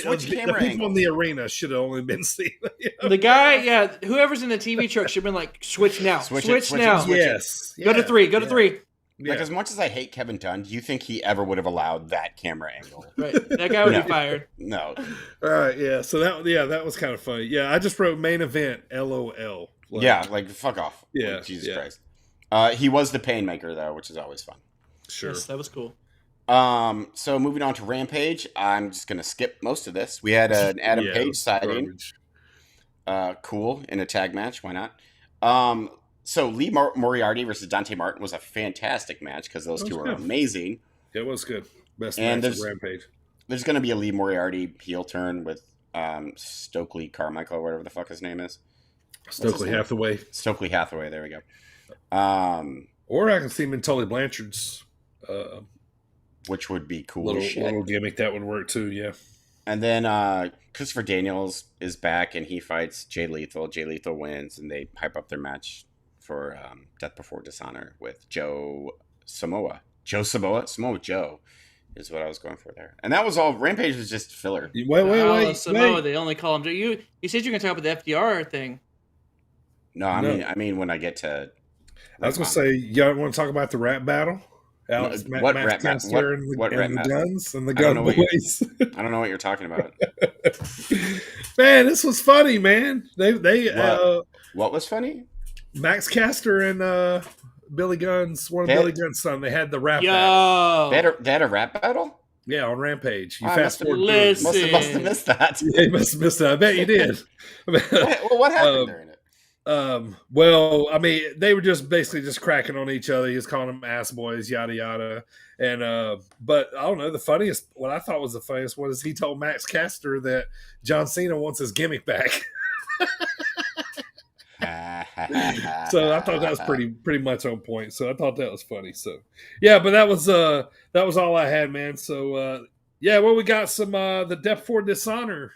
people in the arena should have only been seen. You know? The guy, whoever's in the TV truck should have been like, switch now, switch now. Yes, go to three. Like, as much as I hate Kevin Dunn, do you think he ever would have allowed that camera angle? Right. That guy would be fired. No. All right, yeah. So that was kind of funny. Yeah, I just wrote main event, LOL. Like fuck off. Yeah. Like, Jesus Christ. He was the Painmaker, though, which is always fun. Sure. Yes, that was cool. So moving on to Rampage, I'm just going to skip most of this. We had an Adam Page sighting. Cool, in a tag match. Why not? So Lee Moriarty versus Dante Martin was a fantastic match because those two are amazing. It was good. Best match of Rampage. There's going to be a Lee Moriarty heel turn with Stokely Carmichael, or whatever the fuck his name is. Stokely Hathaway. Stokely Hathaway, there we go. Or I can see him in Tully Blanchard's. Which would be cool. Little gimmick that would work too, yeah. And then Christopher Daniels is back and he fights Jay Lethal. Jay Lethal wins and they hype up their match for Death Before Dishonor with Samoa Joe is what I was going for there. And that was all. Rampage was just filler. Wait. Samoa, they only call him Joe. You said you were going to talk about the FDR thing. No, I mean when I get to... I was going to say, y'all want to talk about the rap battle? Alex, what rap battle? The Guns and the Gun Boys. I don't know what you're talking about. Man, this was funny, man. What was funny? Max Caster and Billy Gunn's Billy Gunn's son. They had the rap battle. They had a rap battle? Yeah, on Rampage. You must have missed that. Yeah, you must have missed that. I bet you did. What happened during it? Well, I mean, they were just basically just cracking on each other. He was calling them ass boys, yada yada. And but I don't know. What I thought was the funniest one is he told Max Caster that John Cena wants his gimmick back. So I thought that was pretty much on point. So I thought that was funny. So yeah, but that was all I had, man. So yeah, well, we got some the Death Before Dishonor.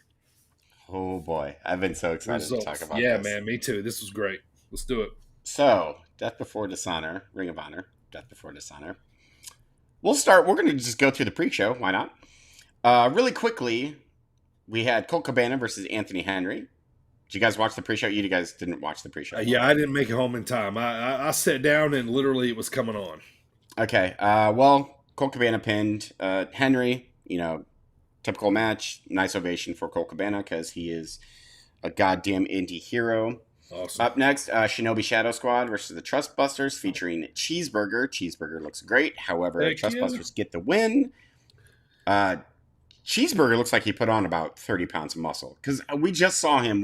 Oh boy, I've been so excited to talk about Yeah, this. man, me too. This was great. Let's do it. So, Death Before Dishonor, Ring of Honor, Death Before Dishonor. We'll start. We're going to just go through the pre-show. Why not? Really quickly, we had Colt Cabana versus Anthony Henry. Did you guys watch the pre-show? You guys didn't watch the pre-show. Yeah, I didn't make it home in time. I sat down and literally it was coming on. Okay. Well, Colt Cabana pinned Henry. Typical match. Nice ovation for Colt Cabana because he is a goddamn indie hero. Awesome. Up next, Shinobi Shadow Squad versus the Trustbusters featuring Cheeseburger. Cheeseburger looks great. However, Trustbusters get the win. Cheeseburger looks like he put on about 30 pounds of muscle because we just saw him,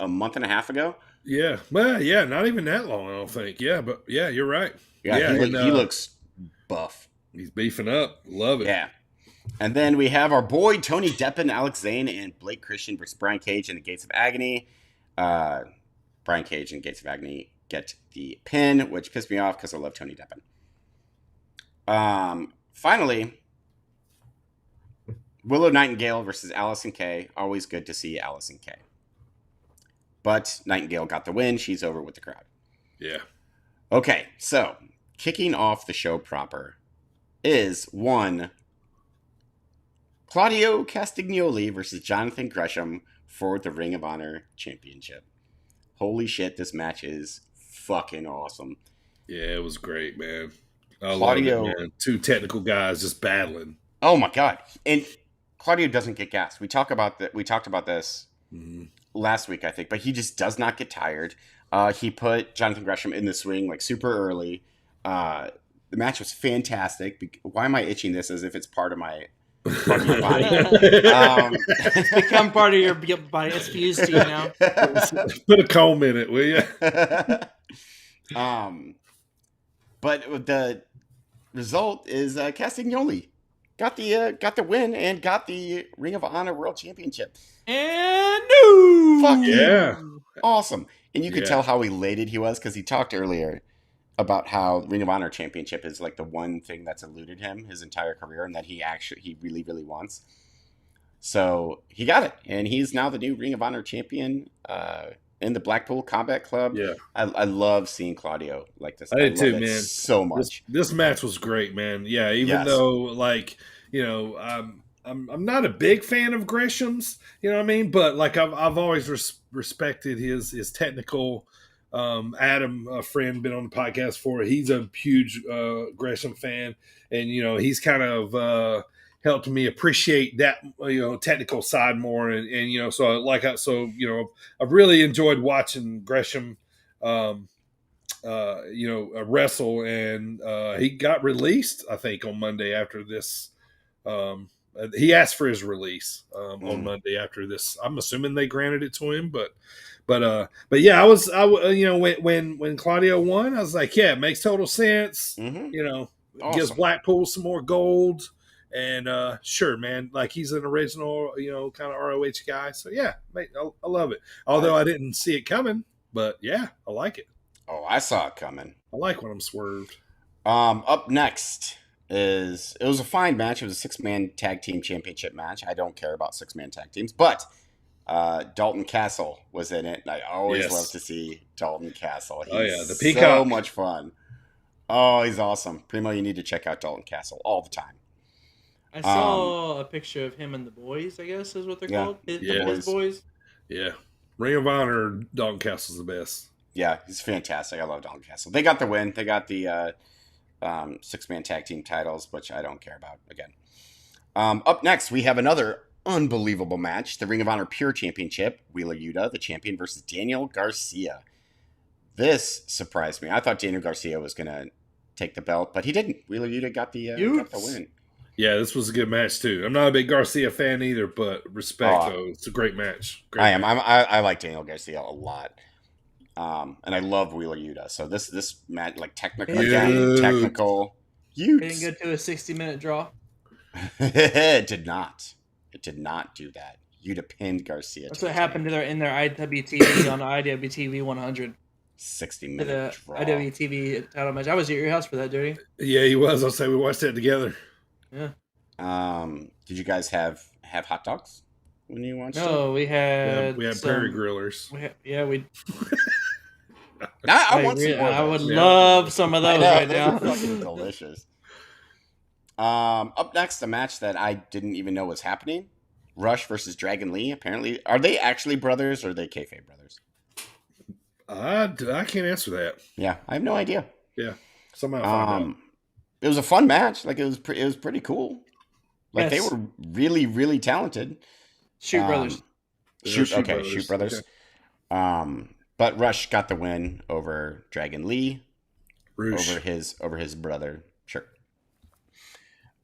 a month and a half ago? Yeah. Well, yeah, not even that long, I don't think. Yeah, but yeah, you're right. Yeah, he looks buff. He's beefing up. Love it. Yeah. And then we have our boy Tony Deppen, Alex Zane, and Blake Christian versus Brian Cage and the Gates of Agony. Brian Cage and Gates of Agony get the pin, which pissed me off because I love Tony Deppen. Finally, Willow Nightingale versus Allison Kay. Always good to see Allison Kay. But Nightingale got the win. She's over with the crowd. Yeah. Okay, so kicking off the show proper is one Claudio Castignoli versus Jonathan Gresham for the Ring of Honor Championship. Holy shit, this match is fucking awesome. Yeah, it was great, man. Claudio, love it, man. Two technical guys just battling. Oh my god. And Claudio doesn't get gassed. We talked about this last week, I think, but he just does not get tired. He put Jonathan Gresham in the swing super early. The match was fantastic. Why am I itching this as if it's part of my body? It's become part of your body. It's fused to you now. Put a comb in it, will you? But the result is Castignoli got the win and got the Ring of Honor World Championship. And no, fuck yeah, awesome. And you could tell how elated he was because he talked earlier about how Ring of Honor Championship is like the one thing that's eluded him his entire career and that he really, really wants. So he got it, and he's now the new Ring of Honor champion in the Blackpool Combat Club. Yeah, I love seeing Claudio like this. I did too, man. So much. This match was great, man. Yeah, even though I'm not a big fan of Gresham's, you know what I mean? But like I've always respected his technical. Adam, a friend, been on the podcast for it. He's a huge Gresham fan, and he's kind of helped me appreciate that technical side more, and so I've really enjoyed watching Gresham, wrestle, and he got released, I think, on Monday after this. He asked for his release on Monday after this. I'm assuming they granted it to him, but yeah, when Claudio won, I was like, yeah, it makes total sense. Awesome. Gives Blackpool some more gold, and sure, man, like he's an original, kind of ROH guy. So yeah, mate, I love it. Although I didn't see it coming, but yeah, I like it. Oh, I saw it coming. I like when I'm swerved. Up next it was a fine match. It was a 6-man tag team championship match. I don't care about 6-man tag teams, but Dalton Castle was in it, and I always love to see Dalton Castle. He's the Peacock. So much fun. Oh, he's awesome. Primo, you need to check out Dalton Castle all the time. I saw a picture of him and the boys, I guess is what they're called. His boys. Yeah. Ring of Honor, Dalton Castle's the best. Yeah, he's fantastic. I love Dalton Castle. They got the win. They got the 6-man tag team titles, which I don't care about again. Up next, we have another unbelievable match. The Ring of Honor Pure Championship. Wheeler Yuta, the champion, versus Daniel Garcia. This surprised me. I thought Daniel Garcia was going to take the belt, but he didn't. Wheeler Yuta got the win. Yeah, this was a good match, too. I'm not a big Garcia fan either, but respect, though. It's a great match. I like Daniel Garcia a lot. And I love Wheeler Yuta. So this match, like technical. It didn't get to a 60-minute draw. It did not. It did not do that. Yuta pinned Garcia. That's what happened in their IWTV on IWTV 100. 60-minute draw. IWTV title match. I was at your house for that, Dirty. Yeah, he was. I'll say we watched that together. Yeah. Did you guys have hot dogs? when you watched No, we had Prairie Grillers. I want some more. I would love some of those right those now. are fucking delicious. Up next, a match that I didn't even know was happening. Rush versus Dragon Lee. Apparently, are they actually brothers or are they kayfabe brothers? I can't answer that. Yeah, I have no idea. Yeah, somehow find out. It was a fun match. Like it was pretty cool. Like Yes. they were really, really talented. Shoot brothers. Shoot brothers. Okay. But Rush got the win over Dragon Lee. Roosh. over his brother. Sure.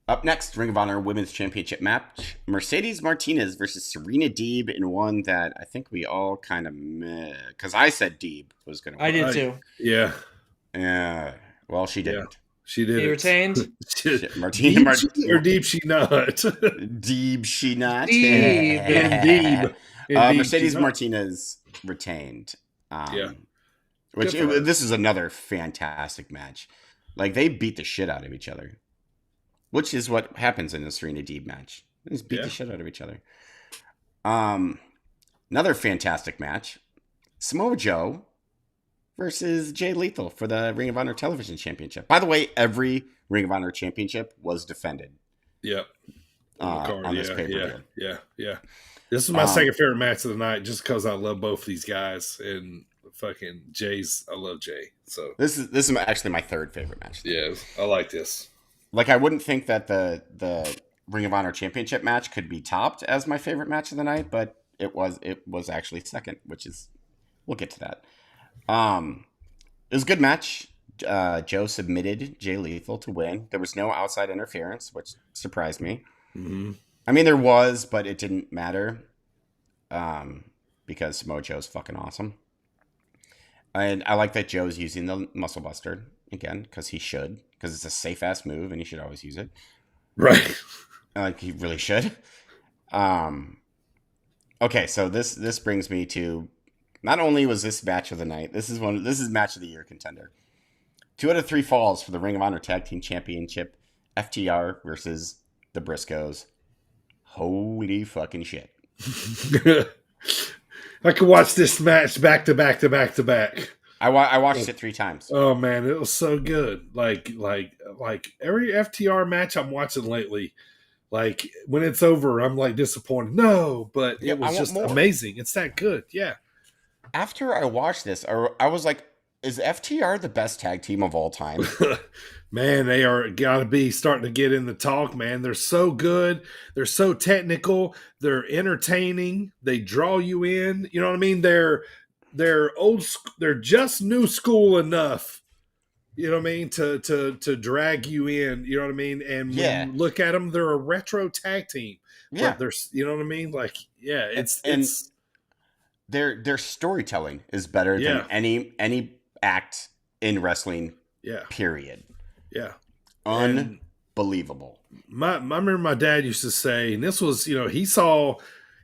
Up next, Ring of Honor Women's Championship match. Mercedes Martinez versus Serena Deeb in one that I think we all kind of because I said Deeb was going to win. I did too. Yeah. Well, she didn't. Yeah. She did. He retained. Martinez or Deeb she not. Deeb she not. Deeb. Mercedes Martinez retained. This is another fantastic match. Like they beat the shit out of each other, which is what happens in a Serena Deeb match. They just beat the shit out of each other. Another fantastic match: Samoa Joe versus Jay Lethal for the Ring of Honor Television Championship. By the way, every Ring of Honor Championship was defended. Yep. On this pay-per-view. Yeah. This is my second favorite match of the night, just because I love both these guys and fucking Jay's. I love Jay. So this is actually my third favorite match. Yeah, I like this. Like I wouldn't think that the Ring of Honor Championship match could be topped as my favorite match of the night, but it was actually second, which is we'll get to that. It was a good match. Joe submitted Jay Lethal to win. There was no outside interference, which surprised me. Mm-hmm. I mean, there was, but it didn't matter because Samoa Joe's fucking awesome. And I like that Joe's using the Muscle Buster again because he should, because it's a safe ass move and he should always use it. Right. Like he really should. Okay, so this brings me to not only was this match of the night, this is match of the year contender. 2 out of 3 falls for the Ring of Honor Tag Team Championship. FTR versus the Briscoes. Holy fucking shit. I could watch this match back to back to back to back. I watched it 3 times. Oh man, it was so good. Like every FTR match I'm watching lately, like when it's over, I'm like disappointed. No, but it was just amazing. It's that good. Yeah. After I watched this, I was like, is FTR the best tag team of all time? Man, they are gotta be starting to get in the talk, man. They're so good. They're so technical. They're entertaining. They draw you in. You know what I mean? They're old. They're just new school enough. You know what I mean? To drag you in. You know what I mean? And when you look at them, they're a retro tag team. Yeah. They're, you know what I mean? Like, yeah, it's their storytelling is better than any act in wrestling. Yeah. Period. Yeah. Unbelievable. I remember my dad used to say, and this was, he saw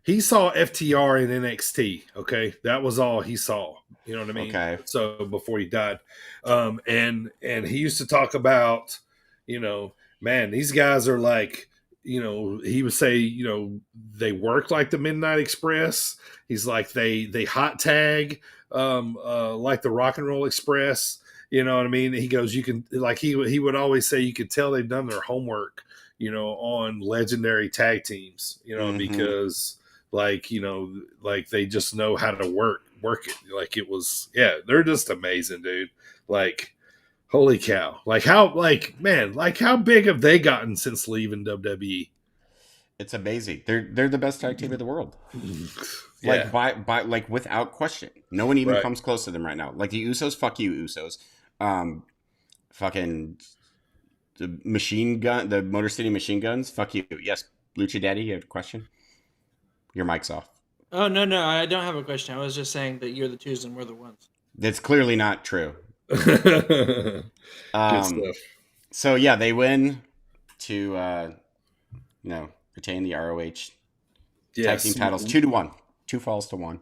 FTR in NXT. Okay. That was all he saw. You know what I mean? Okay. So before he died. And he used to talk about, man, these guys are like, he would say, they work like the Midnight Express. He's like, they hot tag, like the Rock and Roll Express. You know what I mean? He goes, you can, like, he would always say, you could tell they've done their homework, on legendary tag teams, because like, like they just know how to work it. Like it was, they're just amazing, dude. Like, holy cow. Like how big have they gotten since leaving WWE? It's amazing. They're the best tag team in the world. Yeah. Like by like without question. No one even comes close to them right now. Like the Usos, fuck you, Usos. Fucking the machine gun, the Motor City Machine Guns, fuck you. Yes, Lucha Daddy, you have a question? Your mic's off. Oh, no, I don't have a question. I was just saying that you're the twos and we're the ones. That's clearly not true. Good stuff. So yeah, they win to retain the ROH tag team titles 2-1, 2 falls to 1.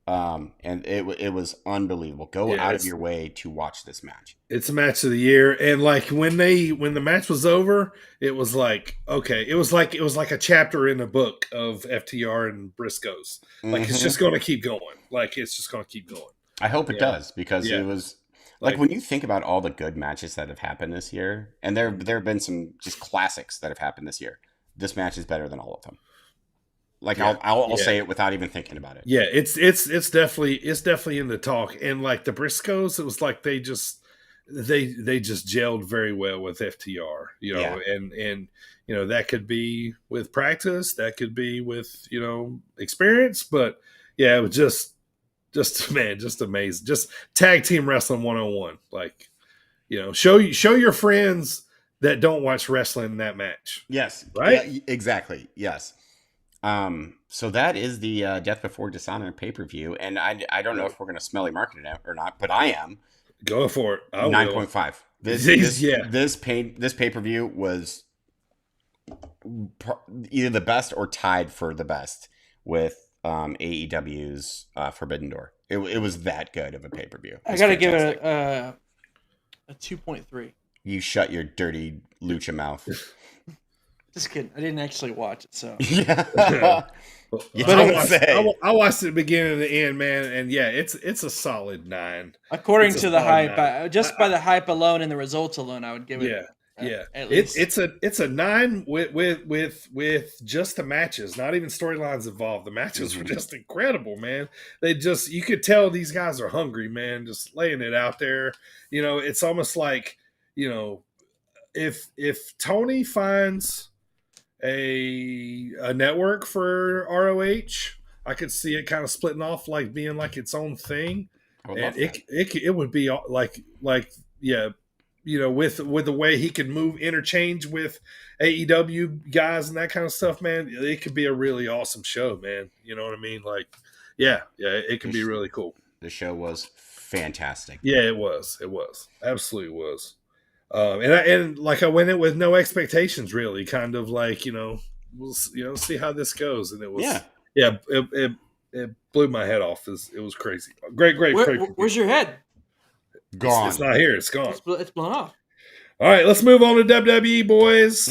And it was unbelievable. Go out of your way to watch this match. It's a match of the year, and like when the match was over, it was like okay, it was like a chapter in a book of FTR and Briscoes. Like it's just going to keep going. Like it's just going to keep going. I hope it does because it was like when you think about all the good matches that have happened this year, and there have been some just classics that have happened this year. This match is better than all of them. Like I'll say it without even thinking about it. Yeah, it's definitely in the talk. And like the Briscoes, it was like they just gelled very well with FTR, you know, and you know, that could be with practice, that could be with, you know, experience, but yeah, it was just amazing. Just tag team wrestling 101. Like, you know, show your friends that don't watch wrestling in that match. Yes. Right? Yeah, exactly. Yes. So that is the Death Before Dishonor pay-per-view, and I don't know if we're going to smelly market it or not, but I am. Go for it. 9.5. This pay-per-view was either the best or tied for the best with AEW's Forbidden Door. It was that good of a pay-per-view. I got to give it a 2.3. You shut your dirty lucha mouth. Just kidding. I didn't actually watch it, so. Yeah. I watched it beginning to the end, man, and yeah, it's a solid 9. According to the hype, just by the hype alone and the results alone, I would give it. At least. It's a 9 with just the matches, not even storylines involved. The matches were just incredible, man. You could tell these guys are hungry, man. Just laying it out there. You know, it's almost like, you know, if Tony finds a network for ROH, I could see it kind of splitting off, like being like its own thing, and it would be like yeah, you know, with the way he could move interchange with AEW guys and that kind of stuff, man. It could be a really awesome show, man. You know what I mean? Like, yeah, it could be really cool. The show was fantastic. Yeah, it was absolutely was. And I went in with no expectations, really, kind of like, you know, we'll see how this goes, and it was it blew my head off. It was crazy. Great. Where's your head? Gone. It's not here. It's gone. It's blown off. All right, let's move on to WWE, boys.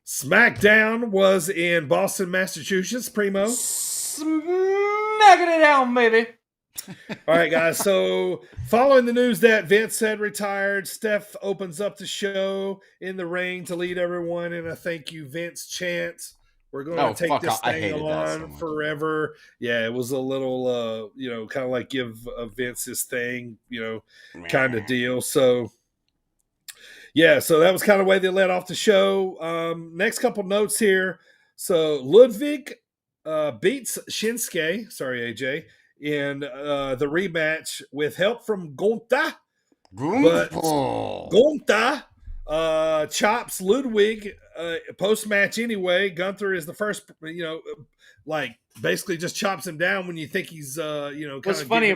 SmackDown was in Boston, Massachusetts. Primo, smacking it down, baby. All right, guys. So, following the news that Vince had retired, Steph opens up the show in the ring to lead everyone in a "Thank you, Vince" chant. We're going to take this thing on forever. Yeah, it was a little, you know, kind of like give Vince his thing, you know, kind of deal. So, yeah, so that was kind of the way they led off the show. Next couple notes here. So, Ludwig beats Shinsuke. Sorry, AJ. In the rematch with help from Gonta. But Gonta chops Ludwig post-match anyway. Gunther is the first, you know, like basically just chops him down when you think he's, you know, what's funny,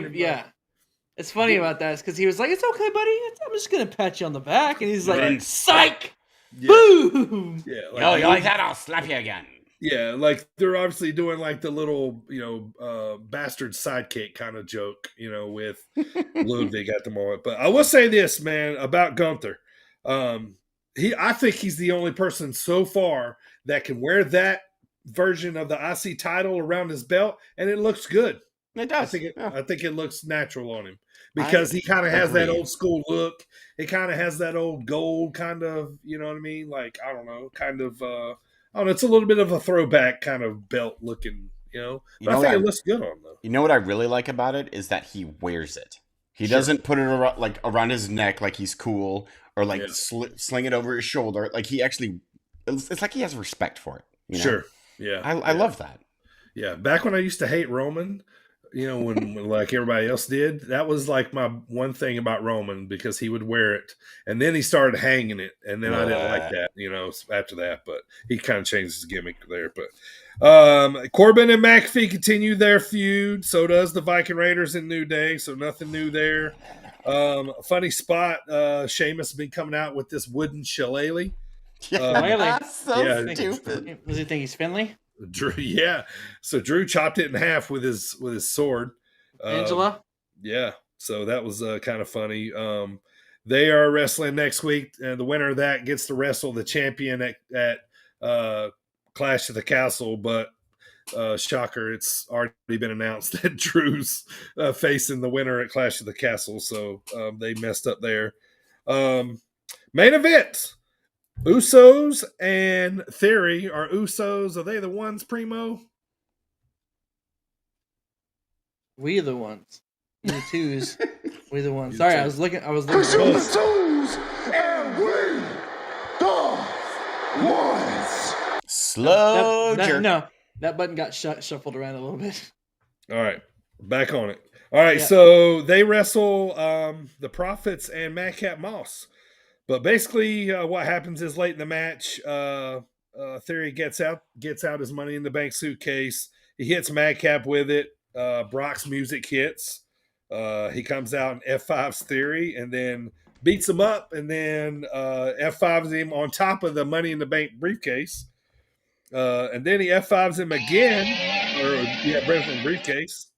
it's funny about that is because he was like, "It's okay, buddy. I'm just going to pat you on the back." And he's like, "Psych! Yeah. Boom!" Yeah, like, you like that? I'll slap you again. Yeah, like they're obviously doing like the little, you know, bastard sidekick kind of joke, you know, with Ludwig at the moment. But I will say this, man, about Gunther. I think he's the only person so far that can wear that version of the IC title around his belt, and it looks good. It does. I think it looks natural on him because he kind of has that old school look. It kind of has that old gold kind of, you know what I mean? Like, I don't know, kind of. I don't know, it's a little bit of a throwback kind of belt looking, you know. But I think it looks good on though. You know what I really like about it is that he wears it. He doesn't put it around his neck like he's cool or like sling it over his shoulder. Like he actually, it's like he has respect for it. You know? Sure. Yeah. I love that. Yeah. Back when I used to hate Roman, you know, when like everybody else did, that was like my one thing about Roman because he would wear it. And then he started hanging it. And then I didn't like that, you know, after that. But he kind of changed his gimmick there. But Corbin and McAfee continue their feud. So does the Viking Raiders in New Day. So nothing new there. Funny spot. Sheamus has been coming out with this wooden shillelagh. That's so stupid. Does he think he's Finley? Drew, yeah. So Drew chopped it in half with his sword. Angela? Yeah. So that was kind of funny. They are wrestling next week, and the winner of that gets to wrestle the champion at Clash of the Castle. But shocker, it's already been announced that Drew's facing the winner at Clash of the Castle. So they messed up there. Main event. Usos and Theory. Are they the ones, Primo? We the ones. You the twos. We the ones. Sorry, I was looking. Pursue the twos and we the ones. Slow jerk. No, that button got shuffled around a little bit. All right, back on it. All right, Yeah. So they wrestle the Prophets and Madcap Moss. But basically, what happens is late in the match, Theory gets out his Money in the Bank suitcase. He hits Madcap with it. Brock's music hits. He comes out and F5's Theory and then beats him up and then F5's him on top of the Money in the Bank briefcase. And then he F5's him again. Brings him briefcase.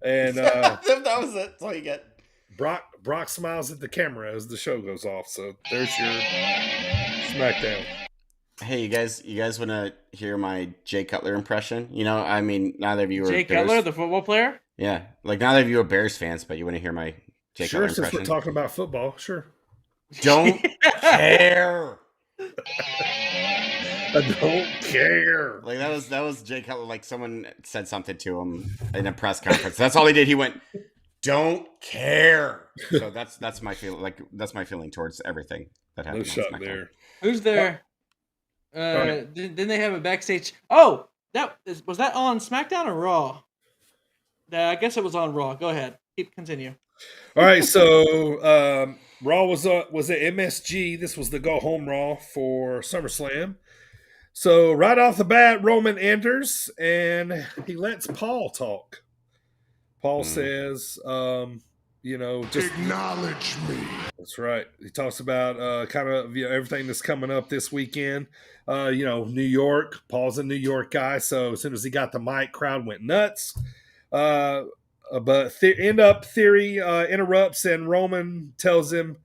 And that was it. That's all you get. Brock smiles at the camera as the show goes off. So there's your SmackDown. Hey, you guys want to hear my Jay Cutler impression? I mean, neither of you are Jay Bears. Cutler, the football player? Yeah, like neither of you are Bears fans, but you want to hear my Jay Cutler impression? Sure, since we're talking about football, sure. Don't care. I don't care. Like that was Jay Cutler. Like someone said something to him in a press conference. That's all he did. He went, "Don't care." So that's my feeling. Like that's my feeling towards everything that happened. No shot there. Who's there? Didn't they have a backstage? Oh, was that on SmackDown or Raw? I guess it was on Raw. Go ahead. Continue. All right, so Raw was at MSG. This was the go home Raw for SummerSlam. So right off the bat, Roman enters and he lets Paul talk. Paul says, just acknowledge me. That's right. He talks about kind of everything that's coming up this weekend. New York. Paul's a New York guy, so as soon as he got the mic, crowd went nuts. But Theory interrupts and Roman tells him,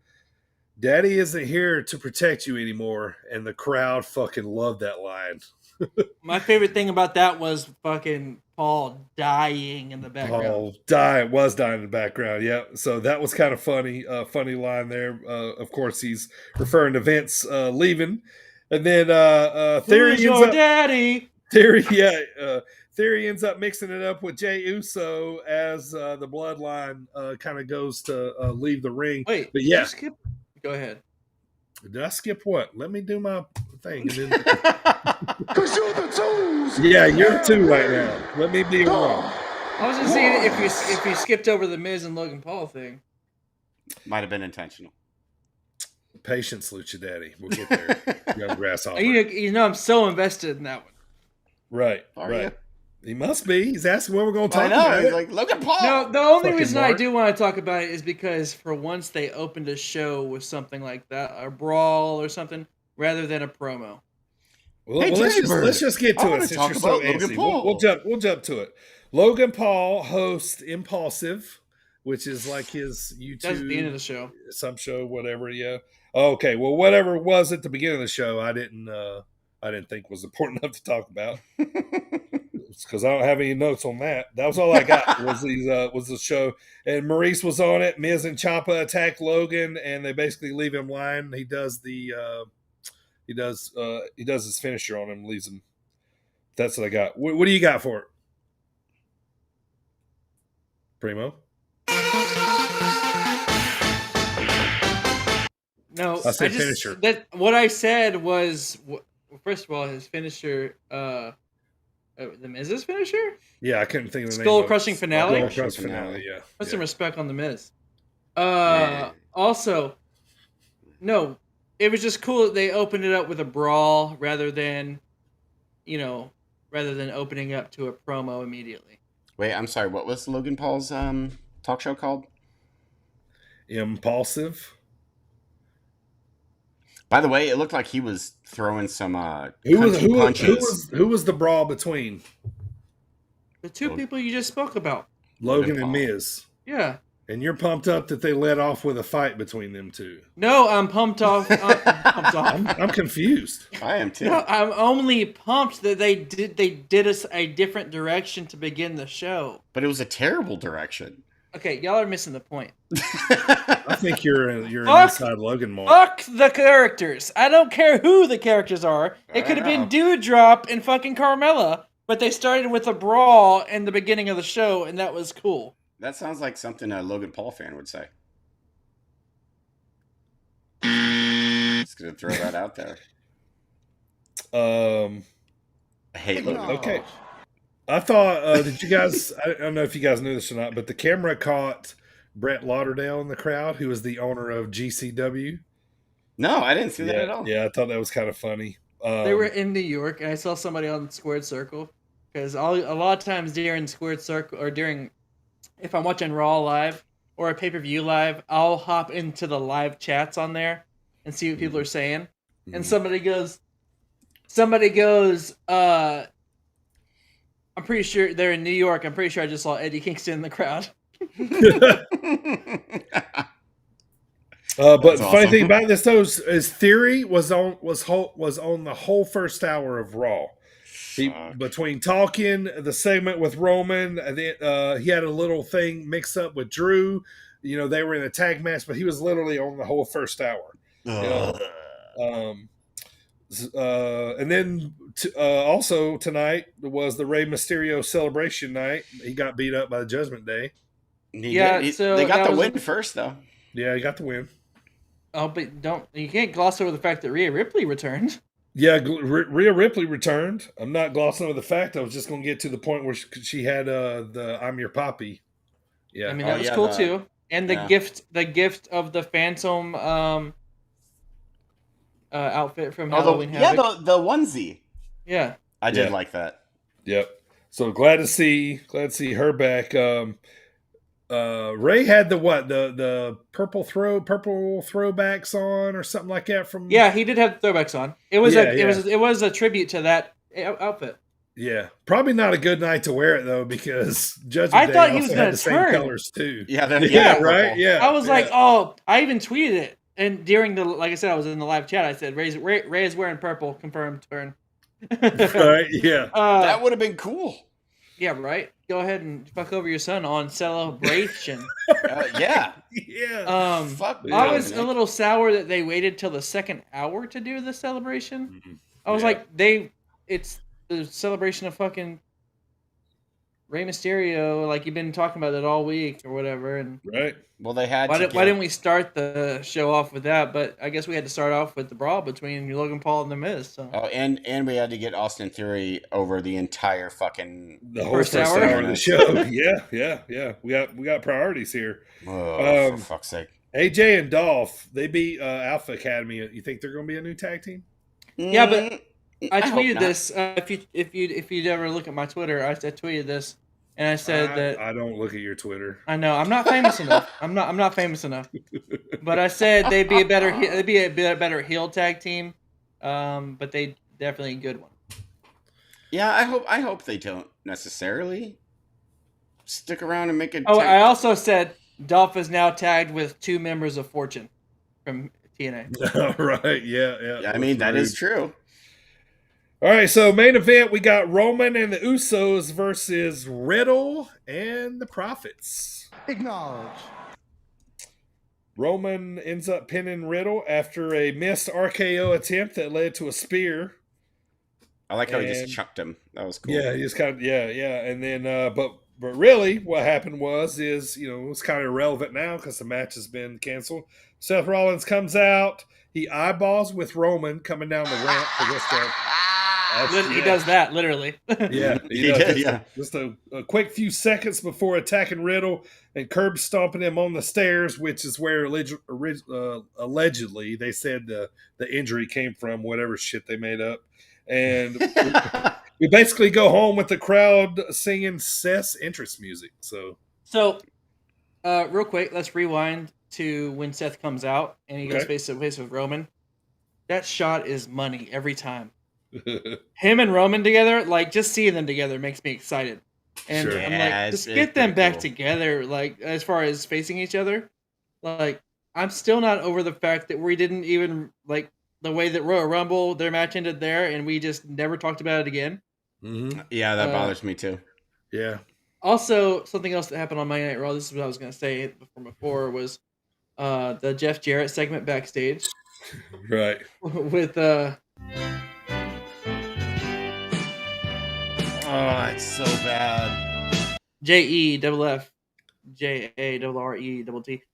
"Daddy isn't here to protect you anymore," and the crowd fucking loved that line. My favorite thing about that was fucking Paul dying in the background. Was dying in the background. Yeah, so that was kind of funny. Funny line there. Of course, he's referring to Vince leaving, and then Theory Who's your daddy? Theory ends up mixing it up with Jey Uso as the bloodline kind of goes to leave the ring. Wait, but yeah, go ahead. Did I skip what? Let me do my thing. Cause you're the twos. Yeah, you're two right now. Let me be one. I was just saying if you skipped over the Miz and Logan Paul thing. Might have been intentional. Patience, Lucha Daddy. We'll get there. Young grasshopper. I'm so invested in that one. Right. Are right. you? He must be. He's asking when we're going to talk I know. about He's it. like Logan Paul. No, the only Fucking reason Mark. I do want to talk about it is because for once they opened a show with something like that, a brawl or something, rather than a promo. Well, Hey, let's just get I to it. wanna Since talk you're so about Logan antsy. Paul. We'll jump to it. Logan Paul hosts Impulsive, which is like his YouTube. That's at the end of the show. Some show, whatever. Yeah. Okay. Well, whatever it was at the beginning of the show, I didn't think was important enough to talk about. Because I don't have any notes on that. That was all I got. was the show, and Maurice was on it. Miz and Ciampa attack Logan, and they basically leave him lying. He does his finisher on him, leaves him. That's what I got. What do you got for it, Primo? No, I said finisher. What I said was, first of all, his finisher. The Miz's finisher? Yeah, I couldn't think of the name. Skull crushing finale. Skull crushing finale. Yeah. Put some respect on the Miz. Also, no, it was just cool that they opened it up with a brawl rather than opening up to a promo immediately. Wait, I'm sorry. What was Logan Paul's talk show called? Impulsive. By the way, it looked like he was throwing some Who punches. was the brawl between The two people you just spoke about. Logan and Miz? Yeah. And you're pumped up that they led off with a fight between them two. No, I'm pumped off. I'm confused. I am too. No, I'm only pumped that they did us a different direction to begin the show. But it was a terrible direction. Okay, y'all are missing the point. I think you're an inside Logan Mark. Fuck the characters. I don't care who the characters are. It could have been Dewdrop and fucking Carmella, but they started with a brawl in the beginning of the show, and that was cool. That sounds like something a Logan Paul fan would say. Just gonna throw that out there. I hate Logan. Okay. I thought, did you guys, I don't know if you guys knew this or not, but the camera caught Brett Lauderdale in the crowd, who is the owner of GCW. No, I didn't see that at all. Yeah, I thought that was kind of funny. They were in New York, and I saw somebody on Squared Circle. Because a lot of times during Squared Circle, or if I'm watching Raw live or a pay-per-view live, I'll hop into the live chats on there and see what people are saying. Mm-hmm. And somebody goes, I'm pretty sure they're in New York. I'm pretty sure I just saw Eddie Kingston in the crowd. But the funny thing about this, though, is Theory was on the whole first hour of Raw. Between talking, the segment with Roman, he had a little thing mixed up with Drew. You know, they were in a tag match, but he was literally on the whole first hour. You know? And then also tonight was the Rey Mysterio celebration night. He got beat up by the Judgment Day. They got the win first, though. Yeah, he got the win. Oh, but you can't gloss over the fact that Rhea Ripley returned. Yeah, Rhea Ripley returned. I'm not glossing over the fact. I was just going to get to the point where she had the "I'm Your Poppy." Yeah, I mean that was cool too. And the gift of the Phantom outfit from Halloween Havoc. The onesie. Yeah, I did like that. Yep. So glad to see her back. Ray had the purple throwbacks on or something like that from. Yeah, he did have throwbacks on. It was it was a tribute to that outfit. Yeah, probably not a good night to wear it though because Judgment Day thought he also was had gonna the same turn. colors too. Yeah, right. Yeah, I was like, oh, I even tweeted it, and during like I said, I was in the live chat. I said, Ray is wearing purple, confirmed turn. Right. Yeah, that would have been cool. Yeah, right. Go ahead and fuck over your son on Celebration. Yeah. Fuck. I was a little sour that they waited till the second hour to do the celebration. Mm-hmm. I was like, it's the celebration of fucking Rey Mysterio. Like you've been talking about it all week or whatever. And right. Well, they had. Why didn't we start the show off with that? But I guess we had to start off with the brawl between Logan Paul and The Miz. So. Oh, and we had to get Austin Theory over the entire fucking whole first hour of the show. Yeah. We got priorities here. Oh, for fuck's sake! AJ and Dolph, they beat Alpha Academy. You think they're going to be a new tag team? Yeah, but I tweeted this. If you'd ever look at my Twitter, I tweeted this. And I said that I don't look at your Twitter. I know I'm not famous enough. I'm not famous enough. But I said they'd be a better heel tag team. But they definitely a good one. Yeah, I hope they don't necessarily stick around and make it. Oh, I also said Dolph is now tagged with 2 members of Fortune from TNA. Right? Yeah. I mean that is true. All right, so main event, we got Roman and the Usos versus Riddle and the Profits. Acknowledge. Roman ends up pinning Riddle after a missed RKO attempt that led to a spear. I like how he just chucked him. That was cool. Yeah, he just kind of and then but really what happened is it's kind of irrelevant now because the match has been canceled. Seth Rollins comes out, he eyeballs with Roman coming down the ramp for just he does that literally. Yeah, he did. Yeah, just a quick few seconds before attacking Riddle and curb stomping him on the stairs, which is where allegedly they said the injury came from, whatever shit they made up. And we basically go home with the crowd singing Seth's entrance music. So real quick, let's rewind to when Seth comes out and he goes face to face with Roman. that shot is money every time. Him and Roman together, like just seeing them together makes me excited. And Sure. I'm Yeah, like, it's just get them pretty back cool. together. Like as far as facing each other, like I'm still not over the fact that we didn't even like the way that Royal Rumble their match ended there, and we just never talked about it again. Mm-hmm. Yeah, that bothers me too. Yeah. Also, something else that happened on Monday Night Raw. This is what I was going to say before was the Jeff Jarrett segment backstage. Right. With Oh, it's so bad. JEFFJARRET.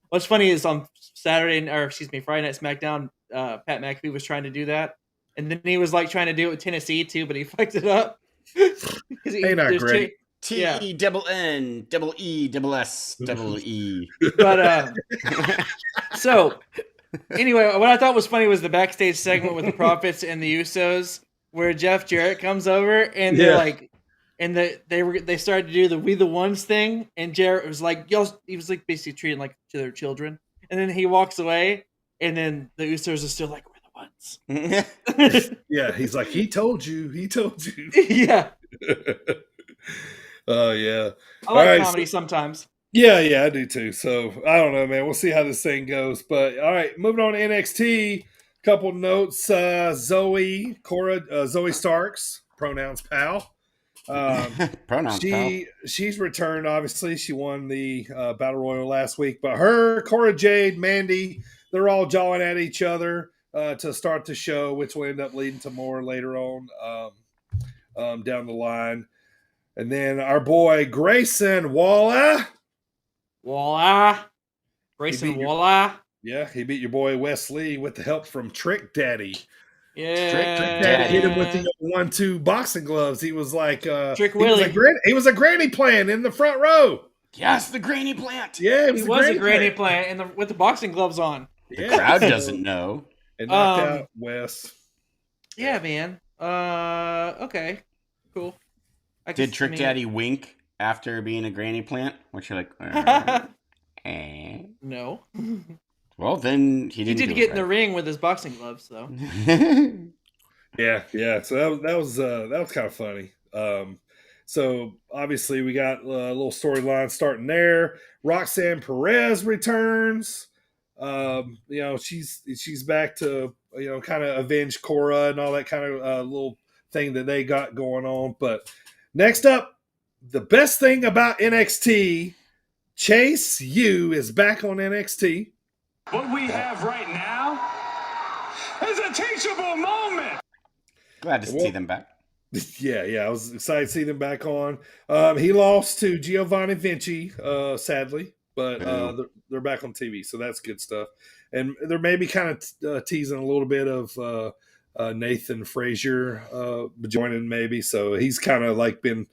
What's funny is on Friday Night SmackDown, Pat McAfee was trying to do that, and then he was like trying to do it with Tennessee too, but he fucked it up. Ain't not great. TEEEESSEE. But so anyway, what I thought was funny was the backstage segment with the Profits and the Usos, where Jeff Jarrett comes over and they're like, and they started to do the "We the Ones" thing, and Jarrett was like, he was like basically treating like to their children, and then he walks away, and then the Usos are still like, "We're the ones." Yeah, he's like, he told you. Yeah. Oh yeah. I like comedy sometimes. Yeah, I do too. So I don't know, man. We'll see how this thing goes. But all right, moving on to NXT. Couple notes. Zoe Starks, pronouns pal. Pronouns pal. She's returned. Obviously, she won the Battle Royal last week. But her, Cora Jade, Mandy, they're all jawing at each other to start the show, which will end up leading to more later on down the line. And then our boy Grayson Waller. Grayson Waller. Yeah, he beat your boy Wesley with the help from Trick Daddy. Yeah. Trick Daddy hit him with the 1-2 boxing gloves. He was like Trick Willie. He was a granny plant in the front row. Yes, the granny plant. Yeah, he was a granny plant with the boxing gloves on. The crowd doesn't know. And knocked out Wes. Yeah, man. Okay. Cool. Did Trick Daddy wink after being a granny plant? Which you're like, no. Well, then he didn't. He did get in the ring with his boxing gloves, though. Yeah. So that was kind of funny. So obviously we got a little storyline starting there. Roxanne Perez returns. She's back to kind of avenge Cora and all that kind of little thing that they got going on. But next up, the best thing about NXT, Chase U is back on NXT. What we have right now is a teachable moment. Glad to see them back. Yeah, I was excited to see them back on. He lost to Giovanni Vinci, sadly, but they're back on TV, so that's good stuff. And they're maybe kind of teasing a little bit of Nathan Frazier joining, maybe. So he's kind of like been,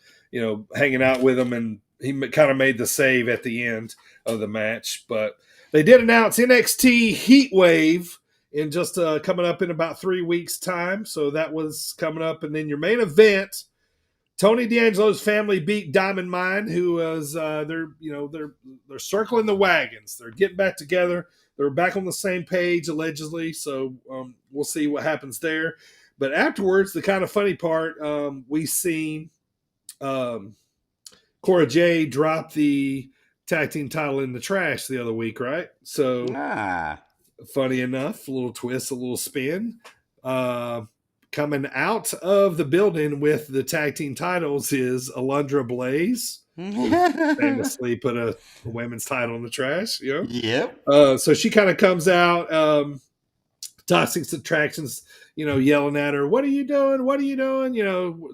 hanging out with them, and he kind of made the save at the end of the match. But they did announce NXT Heatwave in just coming up in about 3 weeks' time. So that was coming up. And then your main event, Tony D'Angelo's family beat Diamond Mine, who was they're circling the wagons. They're getting back together. They're back on the same page, allegedly. So we'll see what happens there. But afterwards, the kind of funny part, we seen Cora Jade drop the tag team title in the trash the other week, right? So funny enough, a little twist, a little spin. Coming out of the building with the tag team titles is Alundra Blaze. Famously put a women's title in the trash. Yep. So she kind of comes out, Toxic Subtractions, yelling at her, "What are you doing? What are you doing?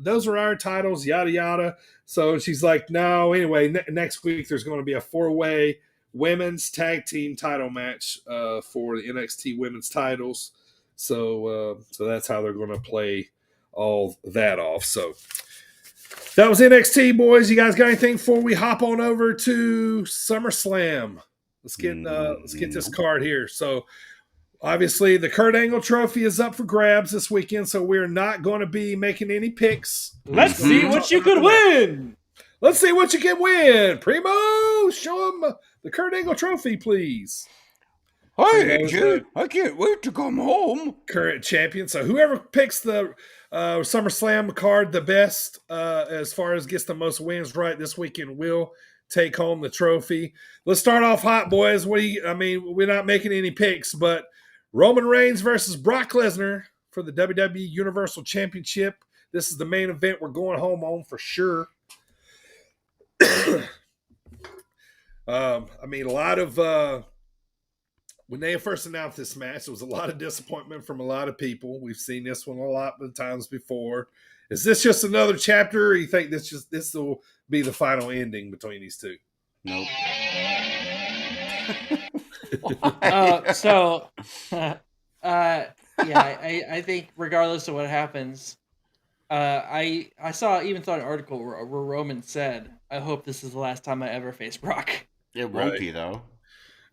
Those are our titles, yada, yada." So she's like, no, anyway, next week there's going to be a 4-way women's tag team title match for the NXT women's titles. So that's how they're going to play all that off. So that was NXT, boys. You guys got anything before we hop on over to SummerSlam? Let's get this card here. So obviously the Kurt Angle Trophy is up for grabs this weekend, so we're not going to be making any picks. Let's see what you could win. Let's see what you can win. Primo, show them the Kurt Angle Trophy, please. Hi, AJ. I can't wait to come home. Current champion. So whoever picks the SummerSlam card the best, as far as gets the most wins right this weekend, will take home the trophy. Let's start off hot, boys. We're not making any picks, but Roman Reigns versus Brock Lesnar for the WWE Universal Championship. This is the main event we're going home on for sure. A lot of when they first announced this match, there was a lot of disappointment from a lot of people. We've seen this one a lot of times before. Is this just another chapter, or you think this will be the final ending between these two? Nope. I think regardless of what happens, I saw an article where Roman said, "I hope this is the last time I ever face Brock." It won't be though.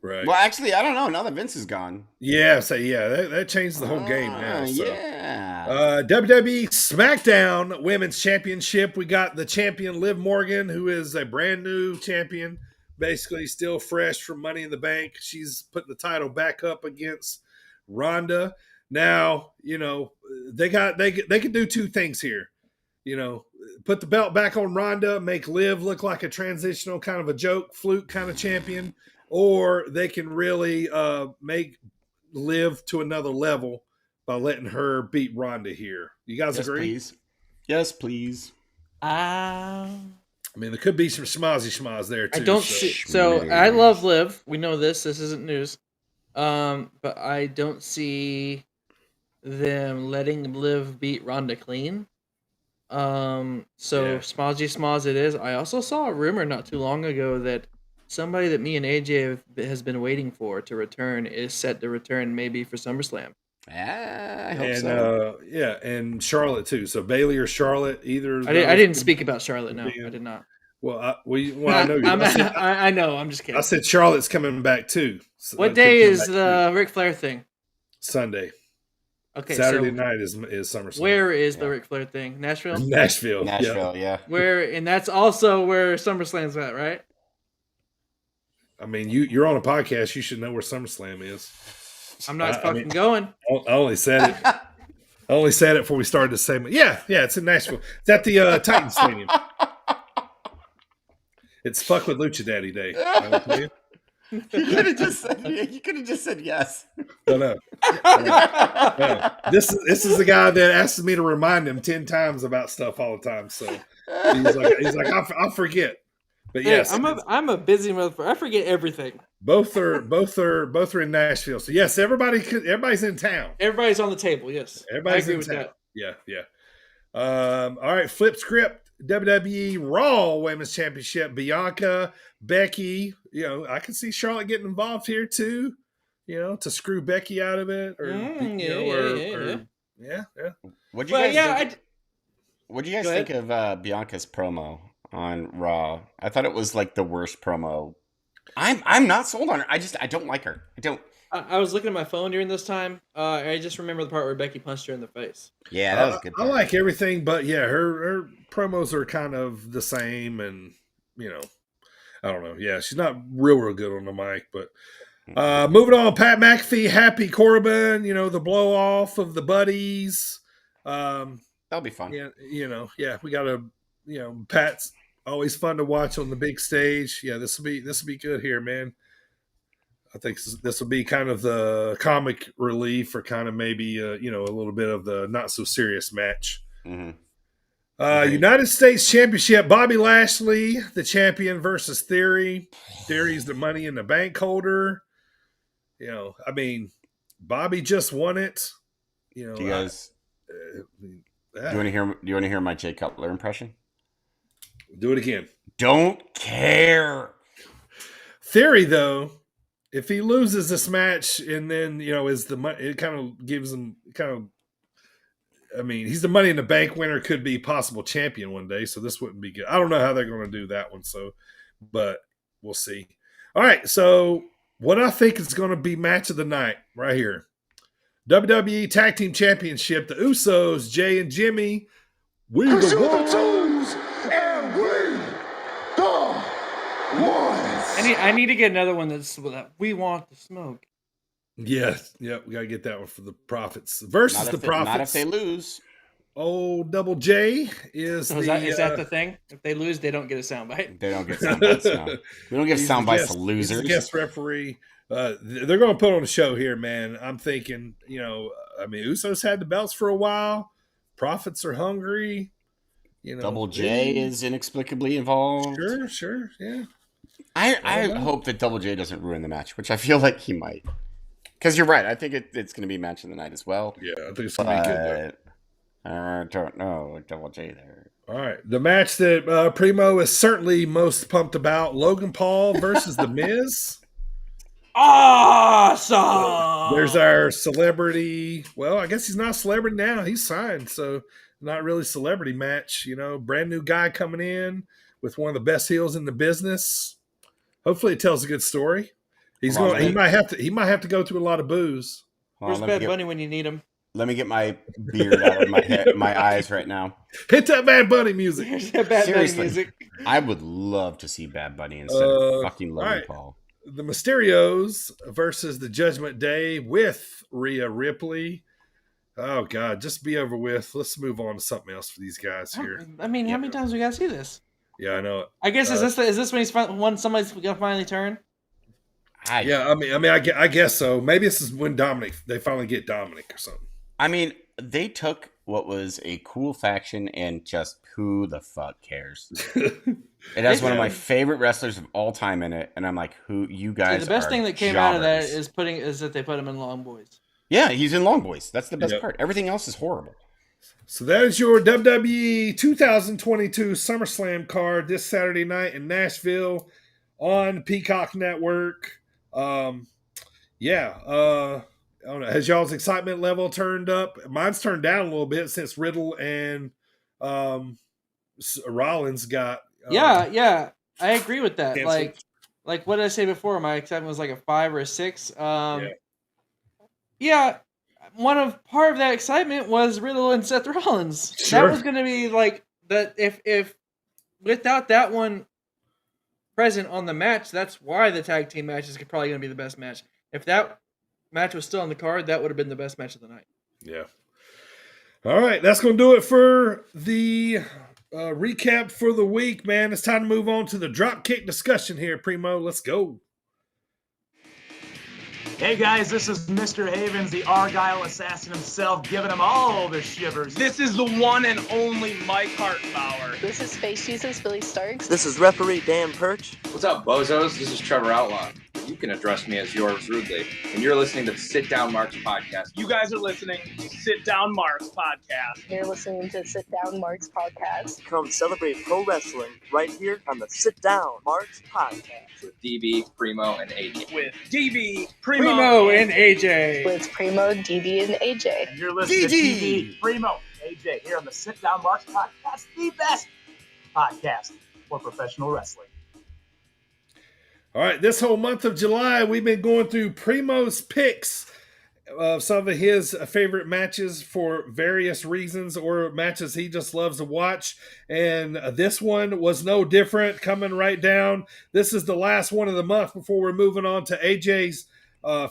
Right. Well, actually, I don't know. Now that Vince is gone. Yeah. That changed the whole game now. So. Yeah. WWE SmackDown Women's Championship. We got the champion Liv Morgan, who is a brand new champion, basically still fresh from Money in the Bank. She's putting the title back up against Ronda. Now, they could do two things here. Put the belt back on Ronda, make Liv look like a transitional kind of a joke, fluke kind of champion, or they can really make Liv to another level by letting her beat Ronda here. You guys agree? Please. Yes, please. There could be some schmozzy there too. I don't see. So I love Liv. We know this. This isn't news. But I don't see them letting Liv beat Ronda clean. Schmozzy schmoz it is. I also saw a rumor not too long ago that somebody that me and AJ has been waiting for to return is set to return maybe for SummerSlam. I hope so. And Charlotte too. So Bailey or Charlotte, either. I didn't speak about Charlotte. No, I did not. Well, I know you. I know. I'm just kidding. I said Charlotte's coming back too. So what day is the Ric Flair thing? Sunday. Okay, Saturday night is SummerSlam. Where is the Ric Flair thing? Nashville. Nashville. Yeah. And that's also where SummerSlam's at, right? You're on a podcast. You should know where SummerSlam is. I'm not going. I only said it. I only said it before we started the segment. Yeah, it's in Nashville. It's at the Titans Stadium. It's Fuck with Lucha Daddy Day. You could have just said yes. No. This is the guy that asks me to remind him 10 times about stuff all the time. So he's like I'll forget. But yes, I'm a busy motherfucker. I forget everything. Both are in Nashville. So yes, everybody's in town. Everybody's on the table. Yes, everybody's in town. Yeah. All right, flip script. WWE Raw Women's Championship. Bianca, Becky. I can see Charlotte getting involved here too. To screw Becky out of it, or yeah. What'd you guys think of Bianca's promo on Raw? I thought it was like the worst promo. I'm not sold on her. I don't like her. I don't. I was looking at my phone during this time. I just remember the part where Becky punched her in the face. Yeah, that was a good part. I like everything, but yeah, her promos are kind of the same, and I don't know. Yeah, she's not real good on the mic, but moving on. Pat McAfee, Happy Corbin. The blow off of the buddies. That'll be fun. Yeah, we got Pat's always fun to watch on the big stage. Yeah, this will be good here, man. I think this will be kind of the comic relief, or kind of maybe a little bit of the not so serious match. Mm-hmm. United States Championship. Bobby Lashley, the champion, versus Theory. Theory's the Money in the Bank holder. Bobby just won it. Do you guys? Do you want to hear my Jay Cutler impression? Do it again. Don't care. Theory, though, if he loses this match, and then it kind of gives him he's the Money in the Bank winner, could be possible champion one day. So this wouldn't be good. I don't know how they're going to do that one. But we'll see. All right. So what I think is going to be match of the night right here. WWE Tag Team Championship. The Usos, Jay and Jimmy. We the ones. And we the ones. I need to get another one that's we want the smoke. Yes, yep. We gotta get that one for the Profits versus the Profits. Not if they lose. Oh, Double J is So is that the thing? If they lose, they don't get a soundbite. They don't get sound bites. No, we don't give sound bites to losers. He's the guest referee. They're going to put on a show here, man. I'm thinking, Usos had the belts for a while. Profits are hungry. Double J is inexplicably involved. Sure, yeah. I hope that Double J doesn't ruin the match, which I feel like he might. Because you're right. I think it's going to be match of the night as well. Yeah, I think it's going to be good. I don't know. Double J there. All right. The match that Primo is certainly most pumped about, Logan Paul versus The Miz. Awesome! There's our celebrity. Well, I guess he's not a celebrity now. He's signed, so not really celebrity match. Brand new guy coming in with one of the best heels in the business. Hopefully it tells a good story. He might have to go through a lot of boos. Where's Bad Bunny when you need him? Let me get my beard out of my eyes right now. Hit that Bad Bunny music. Seriously, I would love to see Bad Bunny instead of fucking Logan Paul. The Mysterios versus the Judgment Day with Rhea Ripley. Oh God, just be over with. Let's move on to something else for these guys here. How many times we gotta see this? Yeah, I know it. I guess is this when somebody's gonna finally turn? I guess so. Maybe this is when they finally get Dominic or something. I mean, they took what was a cool faction and just who the fuck cares? It has one of my favorite wrestlers of all time in it, and I'm like, who you guys? The best thing that came out of that is that they put him in Long Boys. Yeah, he's in Long Boys. That's the best part. Everything else is horrible. So that is your WWE 2022 SummerSlam card this Saturday night in Nashville on Peacock Network. I don't know. Has y'all's excitement level turned up? Mine's turned down a little bit since Riddle and Rollins got. Yeah, I agree with that. Canceled. Like what did I say before? My excitement was like a 5 or a 6. Yeah. Part of that excitement was Riddle and Seth Rollins. Sure. That was going to be like that. If without that one present on the match, that's why the tag team match is probably going to be the best match. If that match was still on the card, that would have been the best match of the night. Yeah. All right, that's going to do it for the recap for the week, man. It's time to move on to the dropkick discussion here, Primo. Let's go. Hey guys, this is Mr. Havens, the Argyle assassin himself, giving them all the shivers. This is the one and only Mike Hartenbauer. This is Space Jesus Billy Starks. This is referee Dan Perch. What's up, bozos? This is Trevor Outlaw. You can address me as yours rudely. And you're listening to the Sit Down Marks podcast. You guys are listening to Sit Down Marks podcast. You're listening to Sit Down Marks podcast. Come celebrate pro wrestling right here on the Sit Down Marks podcast. With DB, Primo, and AJ. With DB, Primo, and AJ. With Primo, DB, and AJ. And you're listening to DB, Primo, AJ here on the Sit Down Marks podcast, the best podcast for professional wrestling. All right, this whole month of July, we've been going through Primo's picks of some of his favorite matches for various reasons or matches he just loves to watch. And this one was no different, coming right down. This is the last one of the month before we're moving on to AJ's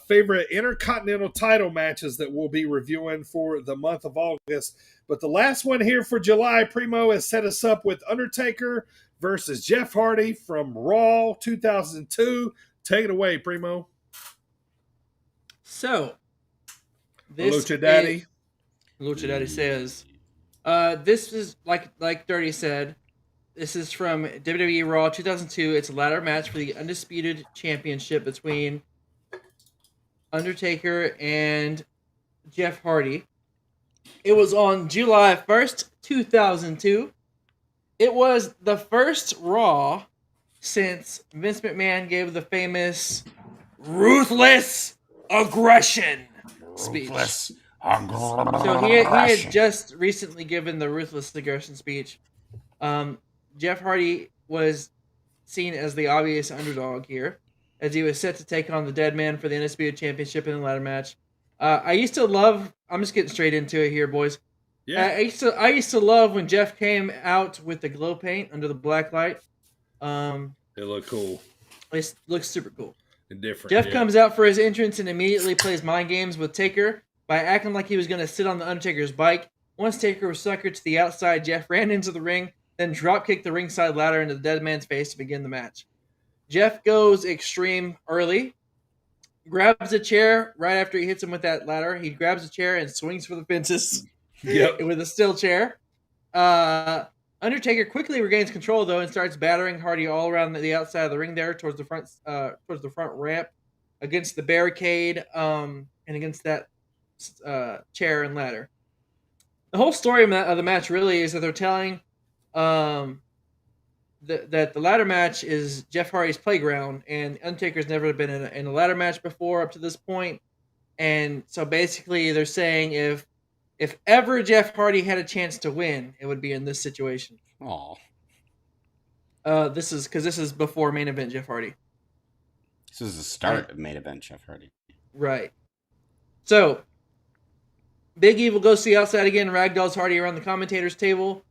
favorite Intercontinental title matches that we'll be reviewing for the month of August. But the last one here for July, Primo has set us up with Undertaker versus Jeff Hardy from Raw 2002. Take it away, Primo. So, this Lucha Daddy. Lucha Daddy says, this is, like Dirty said, this is from WWE Raw 2002. It's a ladder match for the Undisputed Championship between Undertaker and Jeff Hardy. It was on July 1st, 2002. It was the first Raw since Vince McMahon gave the famous ruthless aggression speech. Ruthless aggression. So he had just recently given the ruthless aggression speech. Jeff Hardy was seen as the obvious underdog here, as he was set to take on the Dead Man for the Undisputed Championship in the ladder match. I used to love... I'm just getting straight into it here, boys. Yeah. I used to love when Jeff came out with the glow paint under the black light. It looked cool. It looks super cool. Indifferent. Jeff comes out for his entrance and immediately plays mind games with Taker by acting like he was going to sit on the Undertaker's bike. Once Taker was suckered to the outside, Jeff ran into the ring, then dropkicked the ringside ladder into the dead man's face to begin the match. Jeff goes extreme early, grabs a chair right after he hits him with that ladder. He grabs a chair and swings for the fences with a steel chair. Undertaker quickly regains control though and starts battering Hardy all around the outside of the ring there towards the front ramp, against the barricade, and against that chair and ladder. The whole story of the match really is that they're telling that the ladder match is Jeff Hardy's playground, and Undertaker's never been in a ladder match before up to this point. And so basically they're saying if ever Jeff Hardy had a chance to win, it would be in this situation. Aw. This is before main event Jeff Hardy. This is the start of main event Jeff Hardy. Right. So Big Evil goes to the outside again, ragdolls Hardy around the commentator's table,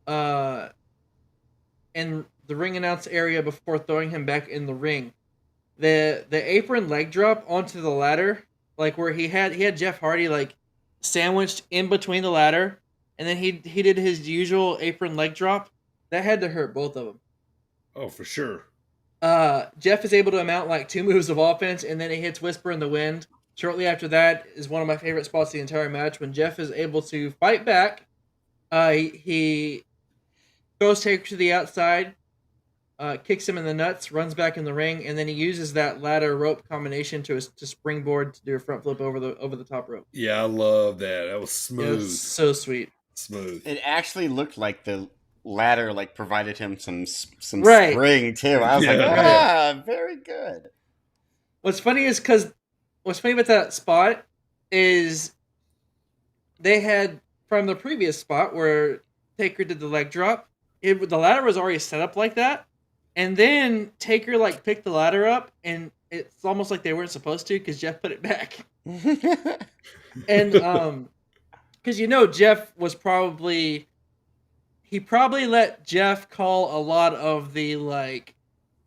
and the ring announce area before throwing him back in the ring. The apron leg drop onto the ladder, like where he had Jeff Hardy like sandwiched in between the ladder, and then he did his usual apron leg drop. That had to hurt both of them. Oh, for sure. Jeff is able to mount like 2 moves of offense, and then he hits Whisper in the Wind. Shortly after that is one of my favorite spots of the entire match, when Jeff is able to fight back. He goes Taker to the outside, kicks him in the nuts, runs back in the ring, and then he uses that ladder rope combination to springboard to do a front flip over the top rope. Yeah, I love that. That was smooth. It was so sweet. Smooth. It actually looked like the ladder like provided him some Right. spring too. I was like, very good. What's funny about that spot is they had, from the previous spot where Taker did the leg drop, the ladder was already set up like that, and then Taker like picked the ladder up, and it's almost like they weren't supposed to because Jeff put it back. And because Jeff was probably let Jeff call a lot of the like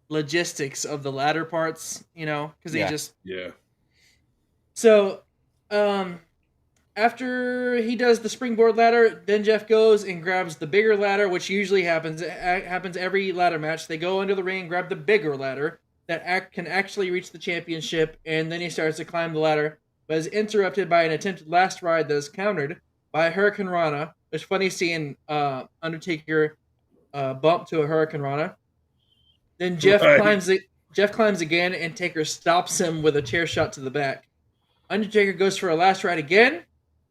logistics of the ladder parts, because he just So, after he does the springboard ladder, then Jeff goes and grabs the bigger ladder, which usually happens. It happens every ladder match. They go under the ring, grab the bigger ladder that can actually reach the championship, and then he starts to climb the ladder, but is interrupted by an attempted last ride that is countered by Hurricane Rana. It's funny seeing Undertaker bump to a Hurricane Rana. Then Jeff climbs again, and Taker stops him with a chair shot to the back. Undertaker goes for a last ride again,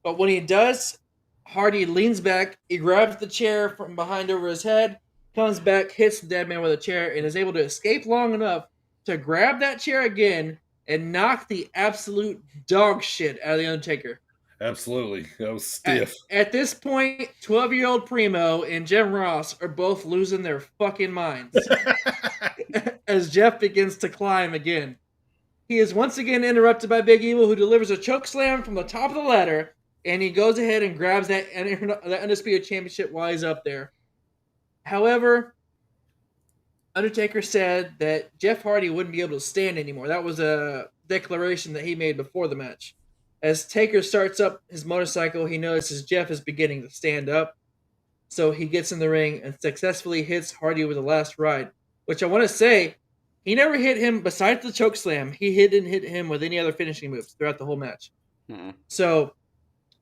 but when he does, Hardy leans back, he grabs the chair from behind over his head, comes back, hits the dead man with a chair, and is able to escape long enough to grab that chair again and knock the absolute dog shit out of the Undertaker. Absolutely. That was stiff. At this point, 12-year-old Primo and Jim Ross are both losing their fucking minds as Jeff begins to climb again. He is once again interrupted by Big Evil, who delivers a choke slam from the top of the ladder, and he goes ahead and grabs that Undisputed Championship while he's up there. However, Undertaker said that Jeff Hardy wouldn't be able to stand anymore. That was a declaration that he made before the match. As Taker starts up his motorcycle, he notices Jeff is beginning to stand up, so he gets in the ring and successfully hits Hardy with the last ride, which I want to say, he never hit him, besides the choke slam, he didn't hit him with any other finishing moves throughout the whole match. Mm-hmm. So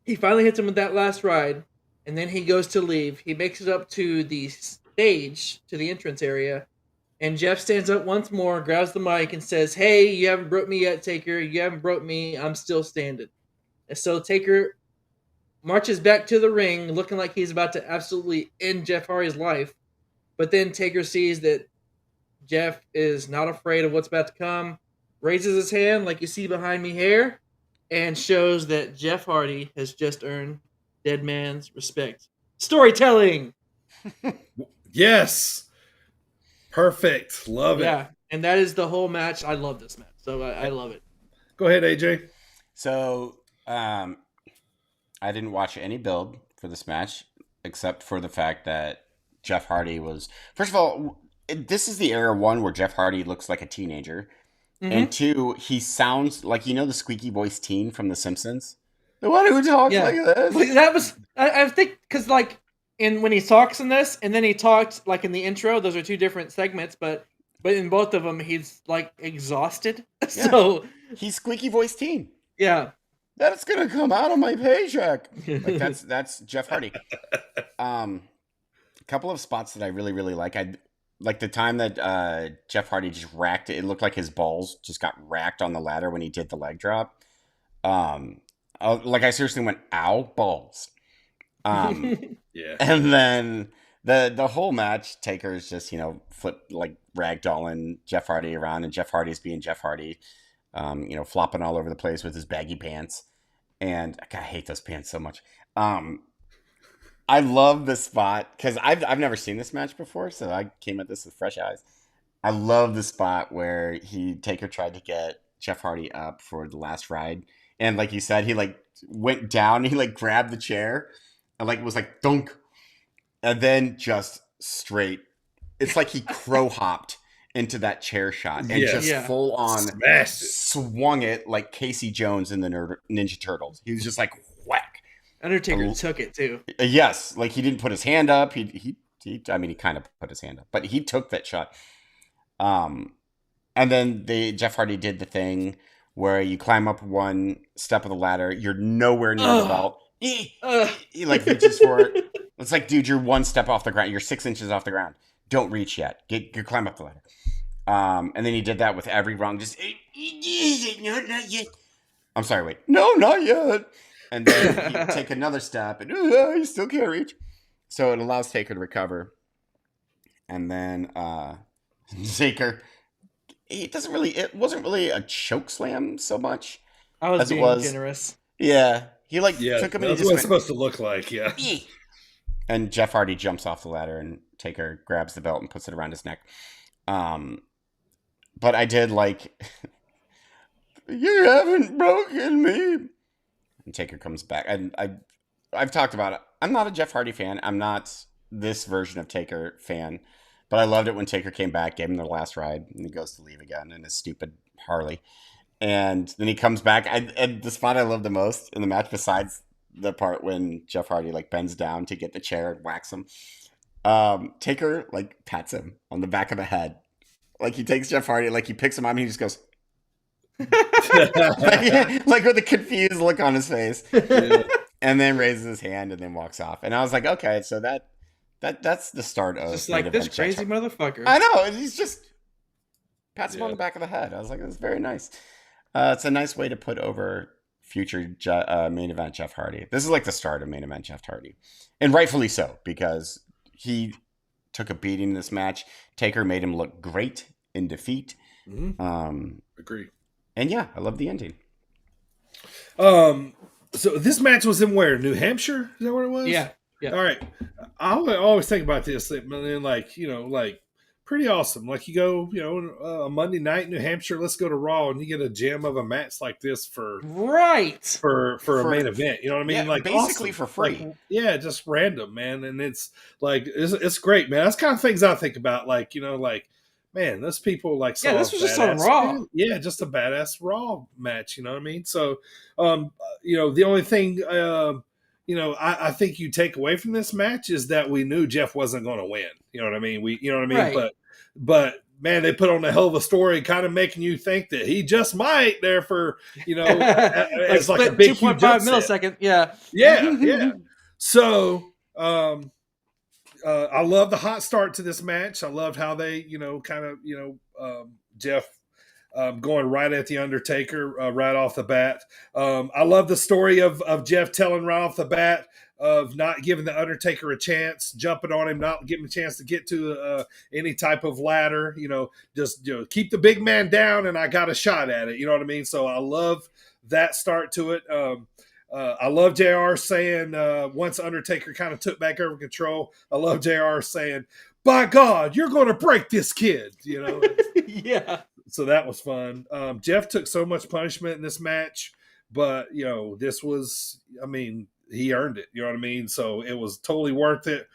he finally hits him with that last ride, and then he goes to leave. He makes it up to the stage, to the entrance area, and Jeff stands up once more, grabs the mic, and says, "Hey, you haven't broke me yet, Taker. You haven't broke me. I'm still standing." And so Taker marches back to the ring, looking like he's about to absolutely end Jeff Hardy's life. But then Taker sees that Jeff is not afraid of what's about to come, raises his hand like you see behind me here, and shows that Jeff Hardy has just earned dead man's respect. Storytelling! Yes! Perfect. Love it. Yeah, and that is the whole match. I love this match, so I love it. Go ahead, AJ. So, I didn't watch any build for this match, except for the fact that Jeff Hardy was... First of all, this is the era one where Jeff Hardy looks like a teenager. And 2, he sounds like, the squeaky voice teen from The Simpsons. The one who talks like this. Like, that was, I think, because like when he talks in this, and then he talked like in the intro. Those are 2 different segments, but in both of them, he's like exhausted. Yeah. So he's squeaky voice teen. Yeah. That's gonna come out of my paycheck. Like that's Jeff Hardy. A couple of spots that I really, really like. I like the time that Jeff Hardy just racked it. It looked like his balls just got racked on the ladder when he did the leg drop. I seriously went, ow, balls. Yeah. And then the whole match, Taker's just, flip like ragdolling Jeff Hardy around, and Jeff Hardy's being Jeff Hardy, flopping all over the place with his baggy pants. And I hate those pants so much. I love this spot because I've never seen this match before, so I came at this with fresh eyes. I love the spot where Taker tried to get Jeff Hardy up for the last ride, and like you said, he like went down, he like grabbed the chair, and like was like dunk, and then just straight. It's like he crow hopped into that chair shot and full on swung it like Casey Jones in the Ninja Turtles. He was just like whack. Undertaker took it too. Yes, like he didn't put his hand up. He kind of put his hand up, but he took that shot. And then Jeff Hardy did the thing where you climb up one step of the ladder, you're nowhere near the belt. He like reaches for it. It's like, dude, you're 1 step off the ground. You're 6 inches off the ground. Don't reach yet. Climb up the ladder. And then he did that with every rung. Just no, not yet. I'm sorry, wait. No, not yet. And then you take another step, and you still can't reach. So it allows Taker to recover. And then Taker, it wasn't really a choke slam so much. I was as being it was generous. Yeah. He took him and that's what it's supposed to look like, yeah. And Jeff Hardy jumps off the ladder, and Taker grabs the belt and puts it around his neck. But I did like, you haven't broken me. And Taker comes back. And I've talked about it. I'm not a Jeff Hardy fan. I'm not this version of Taker fan. But I loved it when Taker came back, gave him the last ride, and he goes to leave again in his stupid Harley. And then he comes back. And the spot I love the most in the match, besides the part when Jeff Hardy like bends down to get the chair and whacks him, Taker like pats him on the back of the head. Like he takes Jeff Hardy, like he picks him up and he just goes like with a confused look on his face. Yeah. And then raises his hand and then walks off. And I was like, okay, so that's the start of just like this crazy motherfucker. I know. He's just pats him on the back of the head. I was like, that's very nice. It's a nice way to put over future main event Jeff Hardy. This is like the start of main event Jeff Hardy. And rightfully so, because he took a beating in this match. Taker made him look great in defeat. Mm-hmm. Agree. And yeah, I love the ending. So this match was in where? New Hampshire? Is that where it was? Yeah. All right. I always think about this, like pretty awesome. Like you go, a Monday night in New Hampshire, let's go to Raw, and you get a gem of a match like this for a main event. You know what I mean? Yeah, like basically awesome. for free. Like, yeah, just random, man. And it's like it's great, man. That's kind of things I think about. Like man, those people like saw this was just on Raw. Yeah, just a badass Raw match. You know what I mean? So, the only thing. I think you take away from this match is that we knew Jeff wasn't going to win. You know what I mean? Right. But man, they put on a hell of a story, kind of making you think that he just might there for, it's like a big 2.5 millisecond. Yeah. Yeah. So, I love the hot start to this match. I loved how they, Jeff going right at the Undertaker right off the bat. I love the story of Jeff telling right off the bat of not giving the Undertaker a chance, jumping on him, not giving him a chance to get to any type of ladder. Just keep the big man down, and I got a shot at it. You know what I mean? So I love that start to it. I love JR saying once Undertaker kind of took back over control, I love JR saying, "By God, you're going to break this kid." Yeah. So that was fun. Jeff took so much punishment in this match, but this was, he earned it. You know what I mean? So it was totally worth it.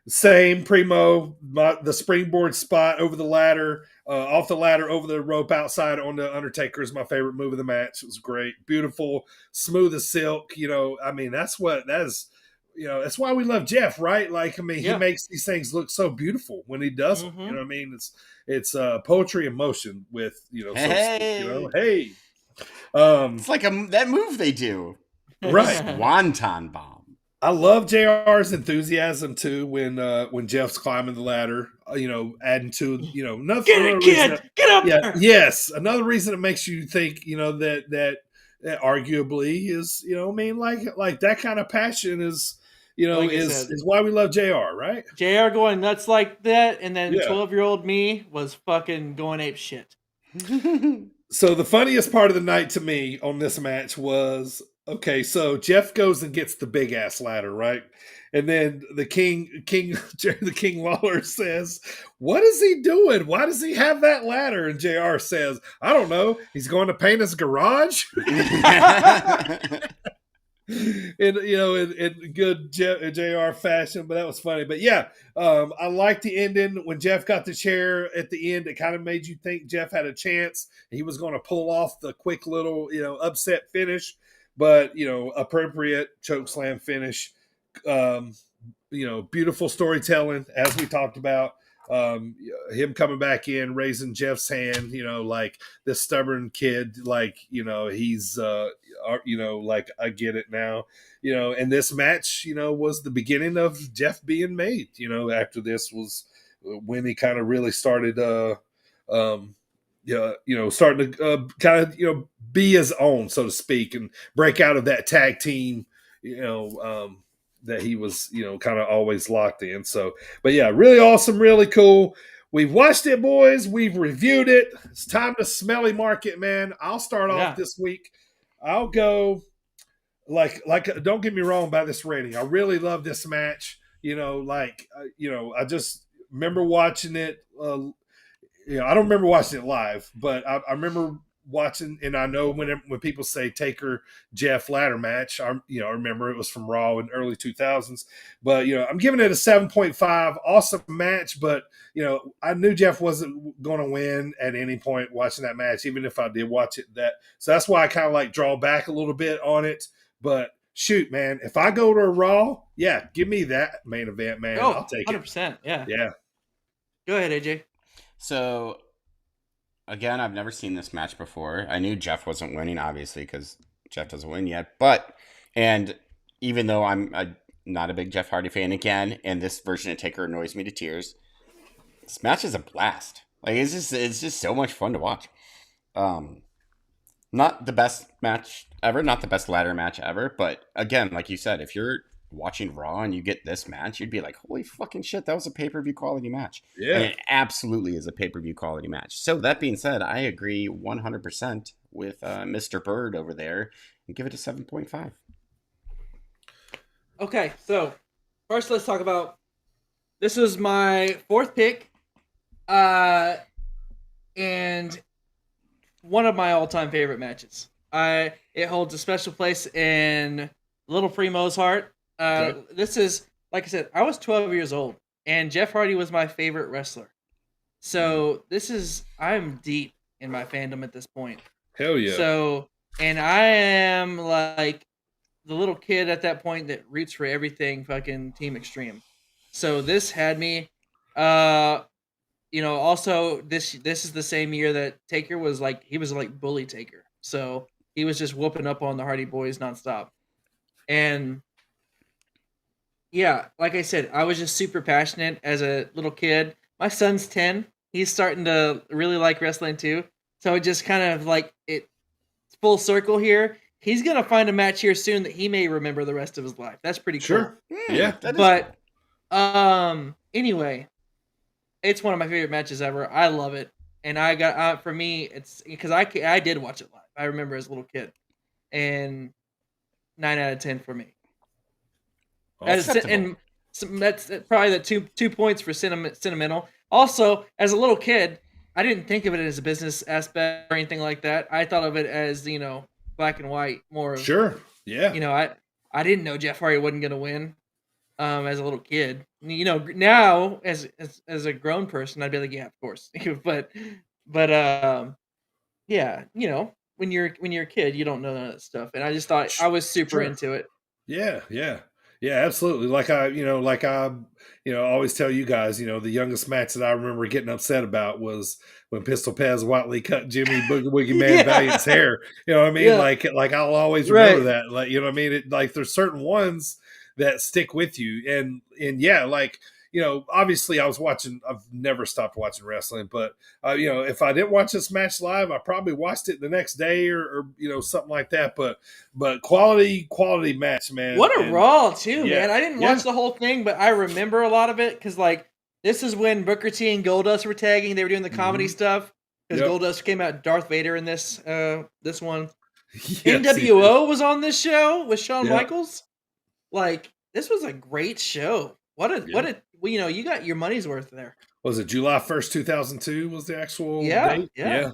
Same Primo, the springboard spot over the ladder, off the ladder, over the rope outside on the Undertaker is my favorite move of the match. It was great, beautiful, smooth as silk. I mean, that's that's why we love Jeff, right? Like, I mean, he makes these things look so beautiful when he does them. You know what I mean? It's poetry in motion with so to speak, hey. It's like that move they do, right? Wonton bomb. I love JR's enthusiasm too when Jeff's climbing the ladder. Adding to nothing. Get it, kid! Get up there! Yes, another reason it makes you think that arguably is like that kind of passion is is why we love JR, right? JR going nuts like that, and then 12-year-old me was fucking going ape shit. So the funniest part of the night to me on this match was, okay, so Jeff goes and gets the big ass ladder, right? And then the King Lawler says, "What is he doing? Why does he have that ladder?" And JR says, "I don't know. He's going to paint his garage." in good JR fashion, but that was funny. But yeah, I liked the ending when Jeff got the chair at the end. It kind of made you think Jeff had a chance. He was going to pull off the quick little, upset finish, but appropriate chokeslam finish. Beautiful storytelling, as we talked about. Him coming back in, raising Jeff's hand, like this stubborn kid, like, he's, like, I get it now, and this match, was the beginning of Jeff being made, after this was when he kind of really started, starting to kind of, be his own, so to speak, and break out of that tag team, that he was, kind of always locked in. So, but yeah, really awesome, really cool. We've watched it, boys. We've reviewed it. It's time to smelly mark it, man. I'll start off this week. I'll go like, don't get me wrong about this rating. I really love this match. I just remember watching it. I don't remember watching it live, but I remember watching, and I know when people say Taker Jeff ladder match, I remember it was from Raw in early 2000s. But I'm giving it a 7.5. Awesome match, but I knew Jeff wasn't going to win at any point watching that match, even if I did watch it. So that's why I kind of like draw back a little bit on it. But shoot, man, if I go to a Raw, give me that main event, man. I'll take 100%, it. 100%. Yeah. Go ahead, AJ. So, again, I've never seen this match before. I knew Jeff wasn't winning, obviously, because Jeff doesn't win yet. And even though I'm not a big Jeff Hardy fan again, and this version of Taker annoys me to tears, this match is a blast. Like, it's just so much fun to watch. Not the best match ever, not the best ladder match ever, but again, like you said, if you're watching Raw and you get this match, you'd be like, holy fucking shit, that was a pay-per-view quality match. Yeah. And it absolutely is a pay-per-view quality match. So that being said, I agree 100% with Mr. Bird over there and give it a 7.5. Okay, so first let's talk about, this was my fourth pick, and one of my all-time favorite matches. It holds a special place in Little Primo's heart. This is, like I said, I was 12 years old, and Jeff Hardy was my favorite wrestler. So I'm deep in my fandom at this point. Hell yeah. So, and I am like the little kid at that point that roots for everything fucking Team Extreme. So this had me, also this is the same year that Taker was like, he was like bully Taker. So he was just whooping up on the Hardy Boys nonstop. And yeah, like I said, I was just super passionate as a little kid. My son's 10. He's starting to really like wrestling too. So it just kind of like it's full circle here. He's going to find a match here soon that he may remember the rest of his life. That's pretty cool. Sure. Yeah. But anyway, it's one of my favorite matches ever. I love it. And I got, for me, it's because I did watch it live. I remember as a little kid. And 9 out of 10 for me. And that's probably the two points for sentimental. Also, as a little kid, I didn't think of it as a business aspect or anything like that. I thought of it as, black and white, more of, sure. Yeah. I didn't know Jeff Hardy wasn't going to win as a little kid. You know, now as a grown person, I'd be like, yeah, of course. but yeah, you know, when you're a kid, you don't know none of that stuff, and I just thought I was super into it. Yeah, absolutely. Like I always tell you guys, the youngest match that I remember getting upset about was when Pistol Pez Watley cut Jimmy Boogie Woogie Man Valiant's hair. You know what I mean? Yeah. Like I'll always remember that. Like, you know what I mean? Like there's certain ones that stick with you, and yeah, like. Obviously I've never stopped watching wrestling, but if I didn't watch this match live, I probably watched it the next day or something like that. But quality match, man. What a Raw too, man. I didn't watch the whole thing, but I remember a lot of it because like this is when Booker T and Goldust were tagging. They were doing the comedy stuff because Goldust came out Darth Vader in this one. NWO was on this show with Shawn Michaels. Like this was a great show. What a you got your money's worth there. Was it July 1st, 2002 was the actual date? Yeah.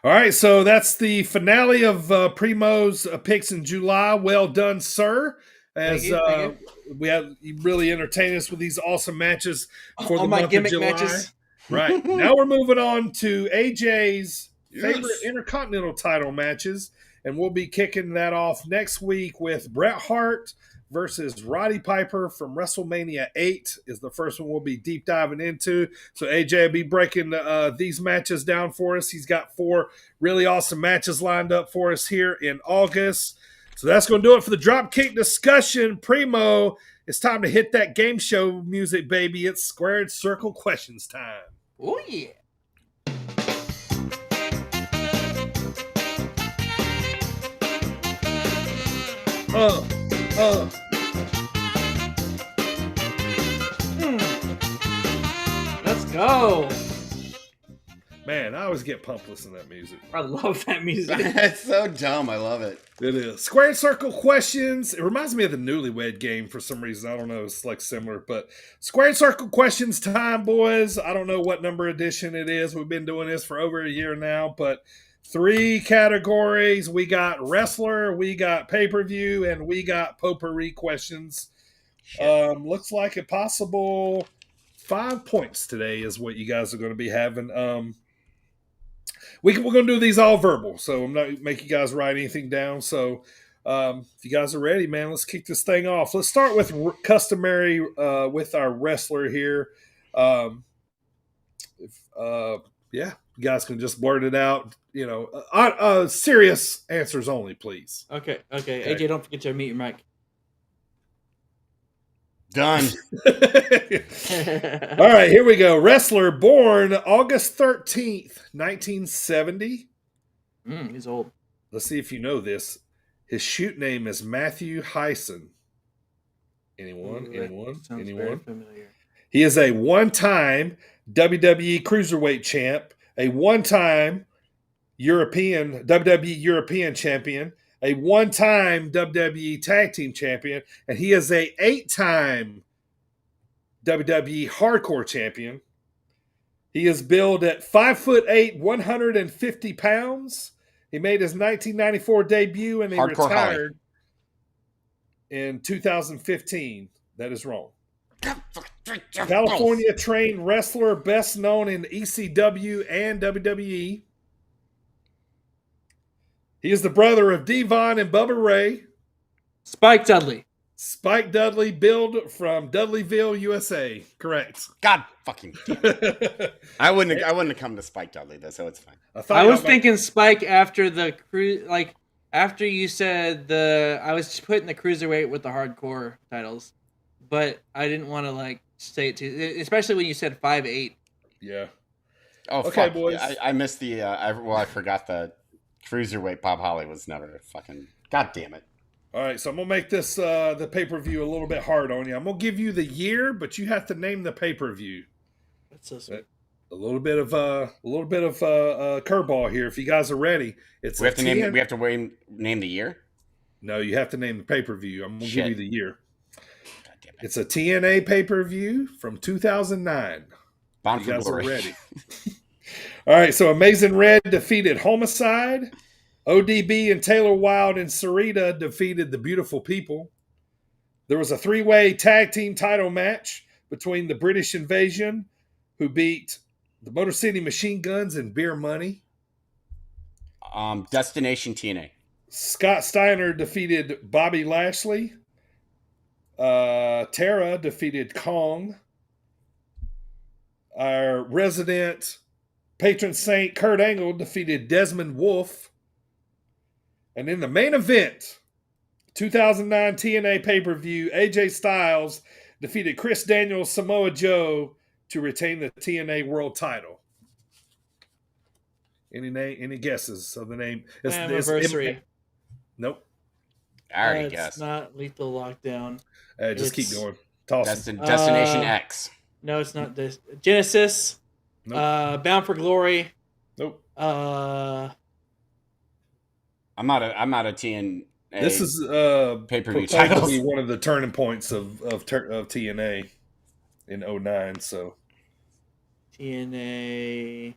All right, so that's the finale of Primo's picks in July. Well done, sir. As Thank you. You really entertained us with these awesome matches for the month gimmick of July. Matches. Right. Now we're moving on to AJ's favorite Intercontinental title matches, and we'll be kicking that off next week with Bret Hart versus Roddy Piper from WrestleMania 8 is the first one we'll be deep diving into. So AJ will be breaking these matches down for us. He's got 4 really awesome matches lined up for us here in August. So that's going to do it for the Dropkick discussion. Primo, it's time to hit that game show music, baby. It's Squared Circle Questions time. Oh, yeah. Let's go. Man, I always get pumped listening to that music. I love that music. It's so dumb. I love it. It is. Squared Circle Questions. It reminds me of the Newlywed Game for some reason. I don't know. It's like similar, but Squared Circle Questions time, boys. I don't know what number edition it is. We've been doing this for over a year now, but 3 categories. We got wrestler, we got pay-per-view, and we got potpourri questions. Looks like a possible 5 points today is what you guys are going to be having. We're going to do these all verbal, so I'm not make you guys write anything down. So if you guys are ready, man, let's kick this thing off. Let's start with customary with our wrestler here. You guys can just blurt it out. Serious answers only, please. Okay. AJ, don't forget to mute your mic. Done. All right, here we go. Wrestler born August 13th, 1970. He's old. Let's see if you know this. His shoot name is Matthew Heisen. Anyone? Sounds very familiar. He is a one-time WWE Cruiserweight champ, a one-time WWE European champion, a one-time WWE Tag Team champion, and he is a 8-time WWE Hardcore champion. He is billed at 5'8", 150 pounds. He made his 1994 debut and he retired in 2015. That is wrong. California-trained wrestler, best known in ECW and WWE. He is the brother of Devon and Bubba Ray. Spike Dudley. Spike Dudley, billed from Dudleyville, USA. Correct. God fucking damn it. I wouldn't have come to Spike Dudley though, so it's fine. I was thinking Spike after the after you said I was putting the cruiserweight with the hardcore titles, but I didn't want to say it too, especially when you said 5'8". Yeah. Oh, okay, fuck. boys. I missed the. I forgot the cruiserweight. Bob Holly was never fucking. God damn it. All right, so I'm gonna make this the pay-per-view a little bit hard on you. I'm gonna give you the year, but you have to name the pay-per-view. That's so sweet. A little bit of curveball here. If you guys are ready, we have to name. We have to name the year. No, you have to name the pay-per-view. I'm gonna give you the year. God damn it. It's a TNA pay-per-view from 2009. Bound you for guys glory. are ready. All right, so Amazing Red defeated There was a 3-way tag team title match between the British Invasion, who beat the Motor City Machine Guns and Beer Money. Destination TNA. Scott Steiner defeated Bobby Lashley. Tara defeated Kong. Our resident patron saint Kurt Angle defeated Desmond Wolfe. And in the main event, 2009 TNA pay-per-view, AJ Styles defeated Chris Daniels, Samoa Joe to retain the TNA World Title. Any guesses of the name? Anniversary. Nope. I already It's guessed. not Lethal Lockdown. Just keep going. Toss it. Destination X. No, it's not this. Genesis. Nope. Bound for Glory. Nope. I'm not a TNA. This is pay-per-view titles. titles. One of the turning points of TNA in 2009. So TNA.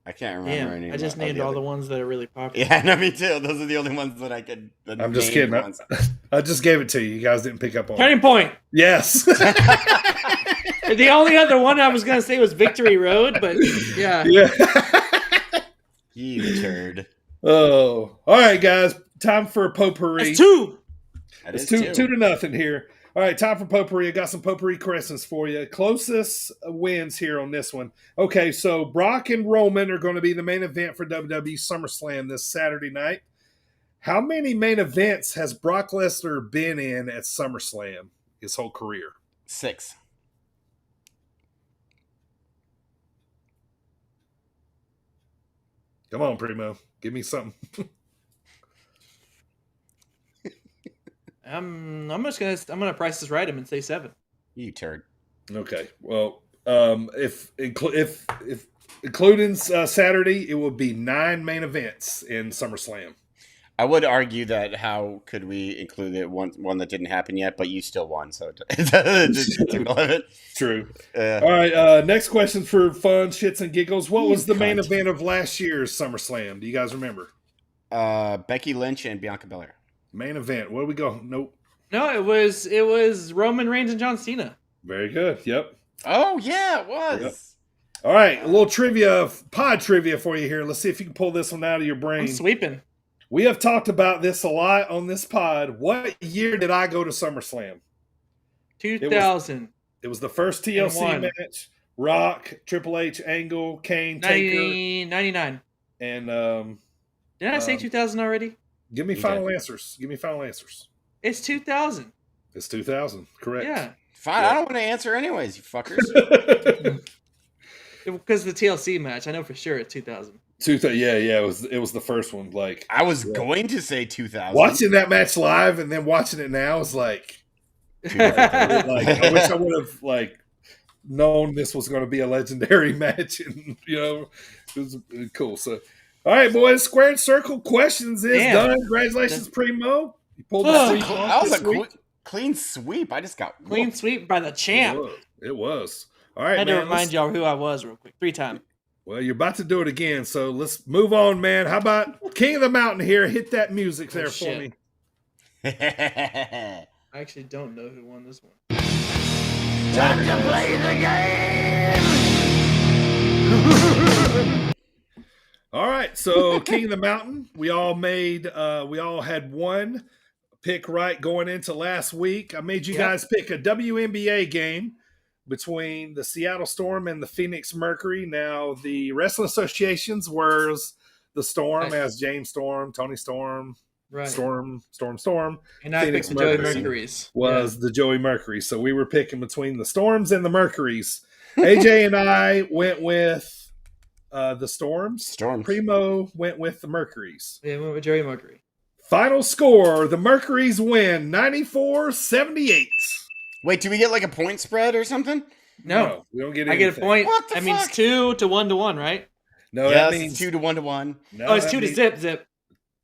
I can't remember any. I just named all the ones that are really popular. Yeah, no, me too. Those are the only ones that I could. I'm just kidding. I just gave it to you. You guys didn't pick up on Turning it. Point. Yes. The only other one I was going to say was Victory Road, but yeah. Yeah. You turd. Oh, all right, guys. Time for potpourri. It's 2. It's 2-0 here. All right, time for potpourri. I got some potpourri questions for you. Closest wins here on this one. Okay, so Brock and Roman are going to be the main event for WWE SummerSlam this Saturday night. How many main events has Brock Lesnar been in at SummerSlam his whole career? 6. Come on, Primo. Give me something. I'm gonna price this right him and say 7. You turd. Okay. Well, if including Saturday, it will be 9 main events in SummerSlam. I would argue that how could we include it one that didn't happen yet, but you still won, so True. All right. Next question for fun, shits and giggles. What was the main event of last year's SummerSlam? Do you guys remember? Becky Lynch and Bianca Belair. Main event. Where we go? Nope. No, it was Roman Reigns and John Cena. Very good. Yep. Oh yeah, it was. Yep. All right, a little pod trivia for you here. Let's see if you can pull this one out of your brain. I'm sweeping. We have talked about this a lot on this pod. What year did I go to SummerSlam? 2000. It was the first TLC match. Rock, Triple H, Angle, Kane, Taker. 99. And did I say 2000 already? Give me final answers. It's 2000. It's 2000. Correct. Yeah. Fine. I don't want to answer anyways, you fuckers. Because the TLC match, I know for sure it's 2000. Yeah. It was the first one. Like I was going to say 2000. Watching that match live and then watching it now is like I wish I would have known this was going to be a legendary match, and it was cool. So, all right, boys, squared circle questions is done. Congratulations, Primo. You pulled the sweep off. That was a clean sweep. I just got clean sweep by the champ. It was. All right, I had to remind y'all who I was real quick. 3 times. Well, you're about to do it again, so let's move on, man. How about King of the Mountain here? Hit that music there for me. I actually don't know who won this one. Time to play the game! All right, so King of the Mountain, we all had one pick right going into last week. I made you guys pick a WNBA game between the Seattle Storm and the Phoenix Mercury. Now, the wrestling associations were the Storm as James Storm, Tony Storm, Storm. And I picked the Joey Mercuries. Was the Joey Mercury. So we were picking between the Storms and the Mercuries. AJ and I went with the Storms. Primo went with the Mercuries. Yeah, went with Joey Mercury. Final score, the Mercuries win 94-78. Wait, do we get like a point spread or something? No, we don't get anything. I get a point. What the that fuck? means 2 to 1 to 1, right? No, yes, that means 2 to 1. No, it's 2 to zip.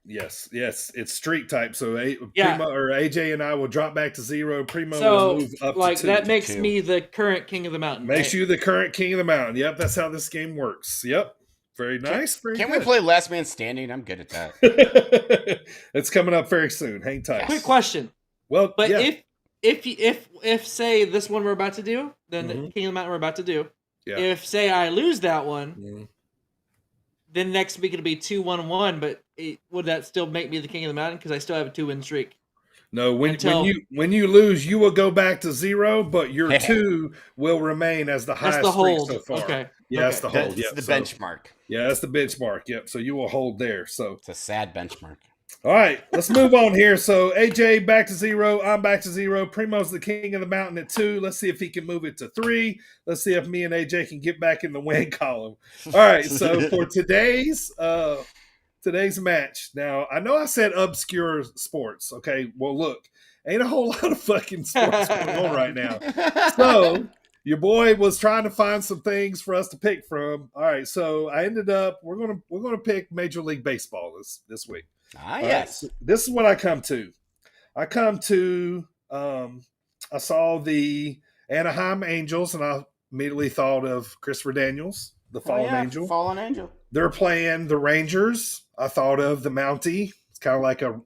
Yes, it's streak type. So Primo or AJ and I will drop back to 0. Primo will move up to 2. That makes me the current king of the mountain. Makes you the current king of the mountain. Yep, that's how this game works. Yep. Very nice. Can't we play Last Man Standing? I'm good at that. It's coming up very soon. Hang tight. Quick question. Well, but yeah. if say this one we're about to do, then the King of the Mountain we're about to do. Yeah. If say I lose that one, then next week it'll be 2-1-1. But would that still make me the King of the Mountain because I still have a 2-win streak? No, when you lose, you will go back to 0, but your 2 will remain as the highest streak so far. Okay. Yeah, that's the hold. That's the benchmark. Yeah, that's the benchmark. Yep. So you will hold there. So it's a sad benchmark. All right, let's move on here. So AJ back to 0. I'm back to 0. Primo's the King of the Mountain at 2. Let's see if he can move it to 3. Let's see if me and AJ can get back in the win column. All right. So for today's match. Now, I know I said obscure sports. Okay. Well, look, ain't a whole lot of fucking sports going on right now. So your boy was trying to find some things for us to pick from. All right. So I ended up, we're gonna pick Major League Baseball this week. Yes. Right, so this is what I come to. I saw the Anaheim Angels, and I immediately thought of Christopher Daniels, the Fallen Angel. Fallen Angel. They're playing the Rangers. I thought of the Mountie. It's kind of like a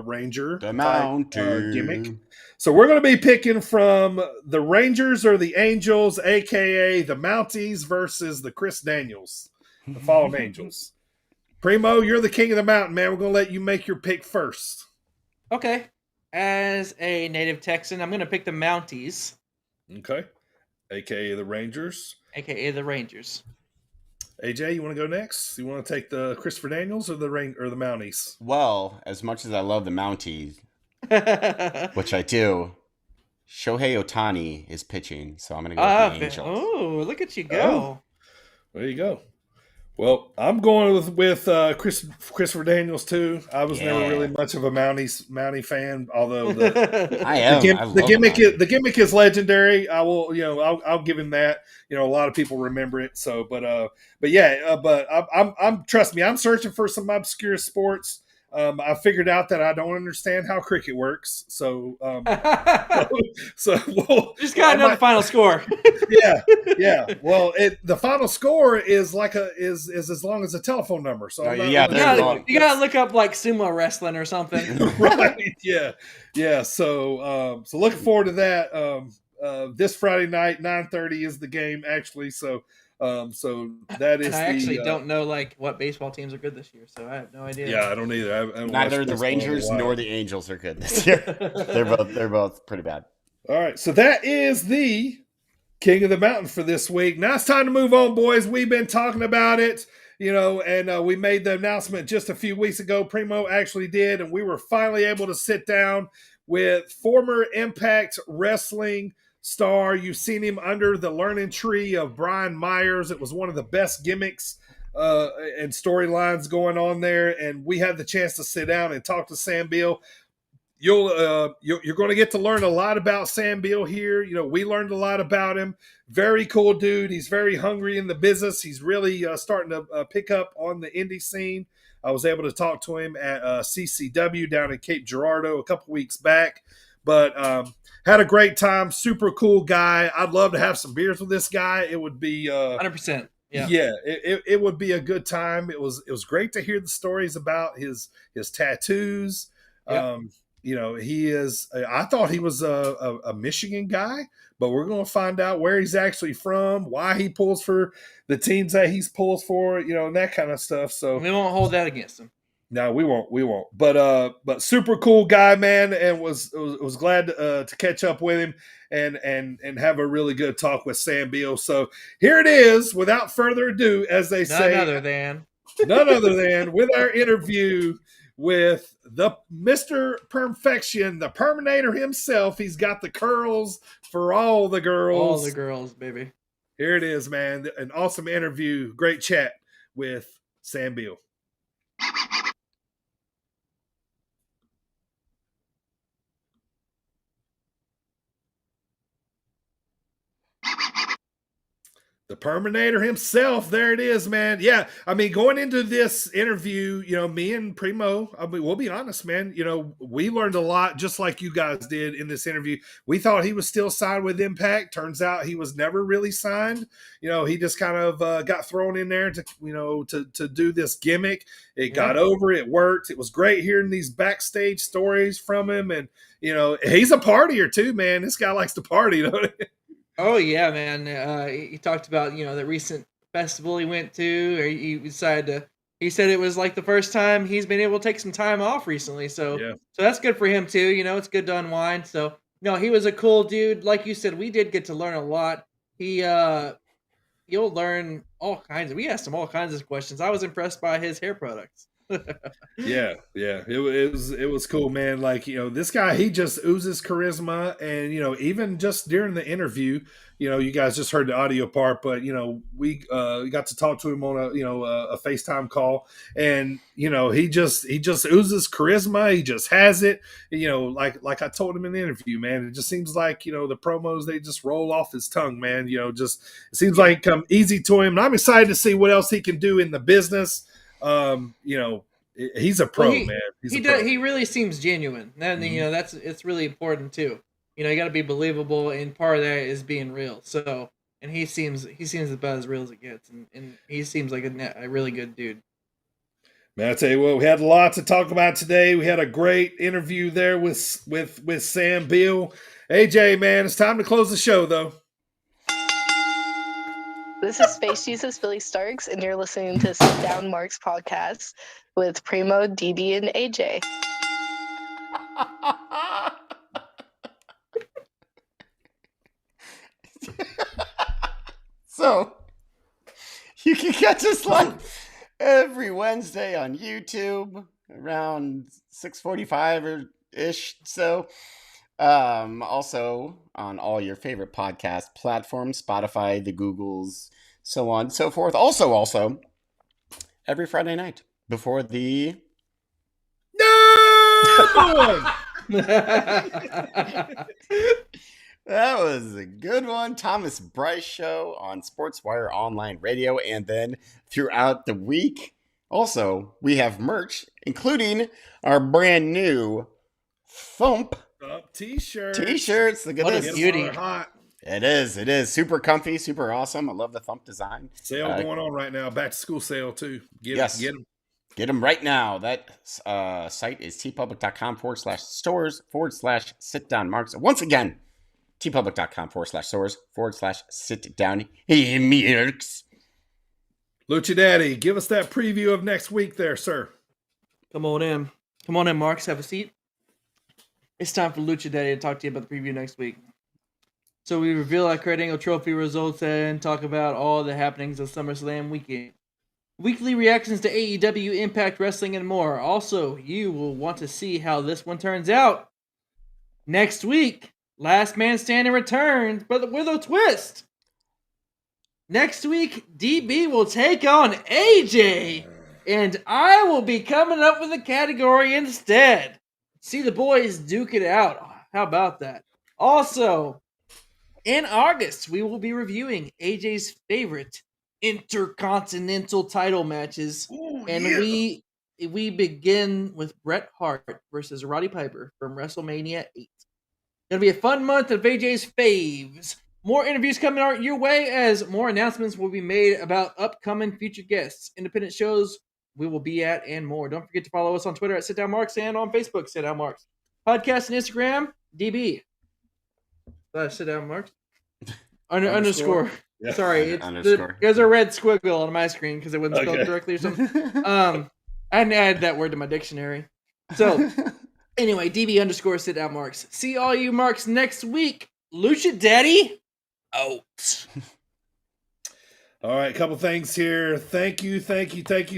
Ranger gimmick. So we're going to be picking from the Rangers or the Angels, a.k.a. the Mounties versus the Chris Daniels, the Fallen Angels. Primo, you're the King of the Mountain, man. We're going to let you make your pick first. Okay. As a native Texan, I'm going to pick the Mounties. Okay. A.k.a. the Rangers. A.k.a. the Rangers. AJ, you want to go next? You want to take the Christopher Daniels or the Mounties? Well, as much as I love the Mounties, which I do, Shohei Ohtani is pitching, so I'm going to go with the Angels. Oh, look at you go. Oh, there you go. Well, I'm going with Christopher Daniels too. I was never really much of a Mountie fan, although the gimmick is legendary. I'll give him that. A lot of people remember it. So, but I'm trust me, I'm searching for some obscure sports. I figured out that I don't understand how cricket works. So, just got to know the final score. yeah. Well, the final score is is as long as a telephone number. So you gotta look up like sumo wrestling or something. Right? Yeah. So looking forward to that. This Friday night, 9:30 is the game actually. So that is. And I actually don't know what baseball teams are good this year, so I have no idea. Yeah, I don't either. Neither the Rangers nor the Angels are good this year. they're both pretty bad. All right, so that is the King of the Mountain for this week. Now it's time to move on, boys. We've been talking about it, and we made the announcement just a few weeks ago. Primo actually did, and we were finally able to sit down with former Impact Wrestling star. You've seen him under the learning tree of Brian Myers. It was one of the best gimmicks and storylines going on there, and we had the chance to sit down and talk to Sam Beale. You're going to get to learn a lot about Sam Beale here. We learned a lot about him. Very cool dude. He's very hungry in the business. He's really starting to pick up on the indie scene. I was able to talk to him at CCW down in Cape Girardeau a couple weeks back, but had a great time. Super cool guy. I'd love to have some beers with this guy. It would be 100%. Yeah, it would be a good time. It was great to hear the stories about his tattoos. Yep. He is. I thought he was a Michigan guy, but we're going to find out where he's actually from, why he pulls for the teams that he pulls for, and that kind of stuff. So we won't hold that against him. No, we won't. But super cool guy, man, and was glad to catch up with him and have a really good talk with Sam Beale. So here it is, without further ado, as they say, none other than with our interview with the Mr. Permfection, the Perminator himself. He's got the curls for all the girls. All the girls, baby. Here it is, man. An awesome interview. Great chat with Sam Beale. The Perminator himself. There it is, man. Yeah. I mean, going into this interview, me and Primo, we'll be honest, man. We learned a lot just like you guys did in this interview. We thought he was still signed with Impact. Turns out he was never really signed. He just kind of got thrown in there to do this gimmick. It got over. It worked. It was great hearing these backstage stories from him. And, he's a partier too, man. This guy likes to party, don't he? Oh yeah, man. He talked about the recent festival he went to, or he decided to. He said it was like the first time he's been able to take some time off recently. So that's good for him too. It's good to unwind. So he was a cool dude. Like you said, we did get to learn a lot. You'll learn all kinds. We asked him all kinds of questions. I was impressed by his hair products. Yeah. It was cool, man. Like, this guy, he just oozes charisma. And, even just during the interview, you guys just heard the audio part, but, we got to talk to him on a FaceTime call. And, he just oozes charisma. He just has it, like I told him in the interview, man. It just seems like, the promos, they just roll off his tongue, man. It seems like come easy to him. And I'm excited to see what else he can do in the business. He's a pro, man. He really seems genuine, and it's really important too. You got to be believable, and part of that is being real. So, and he seems about as real as it gets, and he seems like a really good dude. Man, I tell you what, we had a lot to talk about today. We had a great interview there with Sam Beale. AJ, man, it's time to close the show though. This is Space Jesus Billy Starks, and you're listening to Sit Down Marks podcast with Primo, DB, and AJ. So, you can catch us live every Wednesday on YouTube around 6:45 or ish. So, also on all your favorite podcast platforms, Spotify, the Googles, so on and so forth. Also, every Friday night before the That was a good one. Thomas Bryce Show on SportsWire Online Radio. And then throughout the week, also, we have merch, including our brand new Thump T-shirts. Look at this. Beauty. It is. Super comfy, super awesome. I love the Thump design. Sale going on right now. Back to school sale, too. Get them. Get them right now. That site is tpublic.com/stores/sit-down-marks. Once again, tpublic.com/stores/sit-down-marks. Lucha Daddy, give us that preview of next week there, sir. Come on in, Marks. Have a seat. It's time for Lucha Daddy to talk to you about the preview next week. So we reveal our Kurt Angle Trophy results and talk about all the happenings of SummerSlam weekend. Weekly reactions to AEW, Impact Wrestling, and more. Also, you will want to see how this one turns out. Next week, Last Man Standing returns, but with a twist. Next week, DB will take on AJ, and I will be coming up with a category instead. See the boys duke it out. How about that? Also, in August, we will be reviewing AJ's favorite intercontinental title matches. We begin with Bret Hart versus Roddy Piper from WrestleMania 8. Gonna be a fun month of AJ's faves. More interviews coming your way as more announcements will be made about upcoming future guests, independent shows we will be at, and more. Don't forget to follow us on Twitter at Sit Down Marks and on Facebook, Sit Down Marks. Podcast and Instagram, DB. Sit Down Marks. Underscore. Yeah. Sorry, there's a red squiggle on my screen because it wasn't spelled correctly or something. I hadn't added that word to my dictionary. So, anyway, DB_ Sit Down Marks. See all you marks next week. Lucha Daddy out. All right, a couple things here. Thank you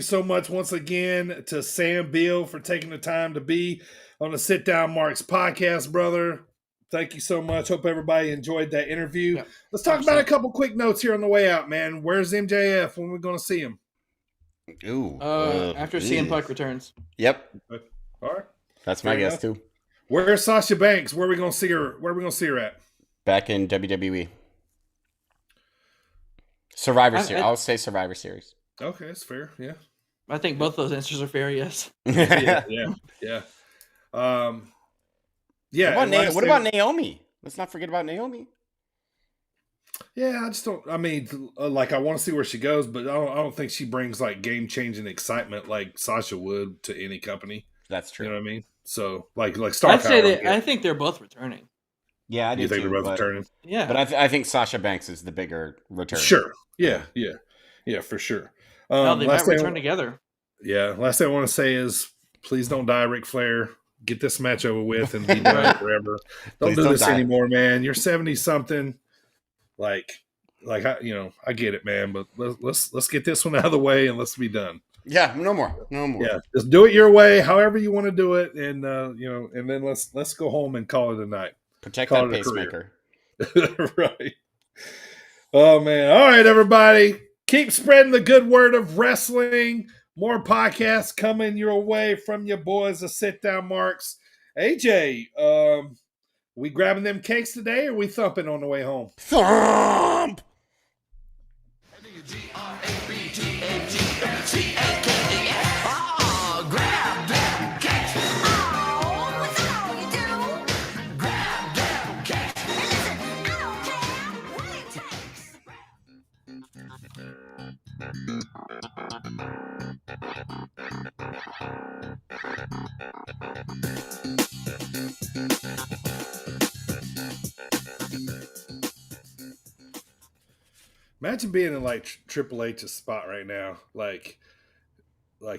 so much once again to Sam Beale for taking the time to be on the Sit Down Marks podcast, brother. Thank you so much. Hope everybody enjoyed that interview. Yeah, let's talk about a couple quick notes here on the way out, man. Where's MJF? When are we going to see him? After CM Punk returns. Yep. All right. That's my guess too. Where's Sasha Banks? Where are we going to see her? Where are we going to see her at? Back in WWE. Survivor Series. I'll say Survivor Series. Okay, that's fair. Yeah. I think both those answers are fair. Yes. Yeah. What about Naomi? Let's not forget about Naomi. Yeah, I just don't. I mean, like, I want to see where she goes, but I don't think she brings like game changing excitement like Sasha would to any company. That's true. You know what I mean? So, like Star I'd say Power. I think they're both returning. Yeah, I do. You think they're both returning? Yeah, but I think Sasha Banks is the bigger return. Sure. Yeah, for sure. They might return together. Yeah. Last thing I want to say is, please don't die, Ric Flair. Get this match over with and be done forever. Don't do this anymore, man. You're 70 something. Like I get it, man, but let's get this one out of the way and let's be done. Yeah, no more. Yeah, just do it your way, however you want to do it, and and then let's go home and call it a night. Protect that pacemaker. Right. Oh man! All right, everybody, keep spreading the good word of wrestling. More podcasts coming your way from your boys, the Sit Down Marks. AJ, we grabbing them cakes today, or we thumping on the way home? Thump! Imagine being in like Triple H's spot right now, like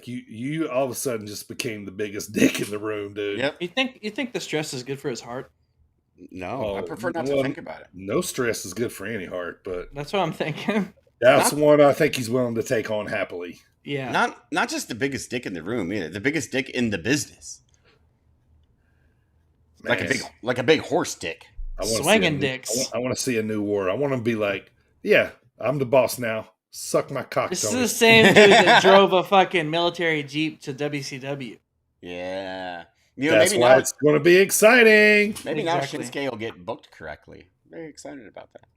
you all of a sudden just became the biggest dick in the room, dude. Yep. You think the stress is good for his heart? No, I prefer not to think about it. No stress is good for any heart, but that's what I'm thinking. That's one I think he's willing to take on happily. Yeah. Not just the biggest dick in the room either. The biggest dick in the business. Man. Like a big horse dick. Swinging dicks. I want to see a new war. I want to be like, yeah, I'm the boss now. Suck my cock. This Tony. is the same dude that drove a fucking military Jeep to WCW. Yeah. That's why it's going to be exciting. Maybe now Shinsuke will get booked correctly. Very excited about that.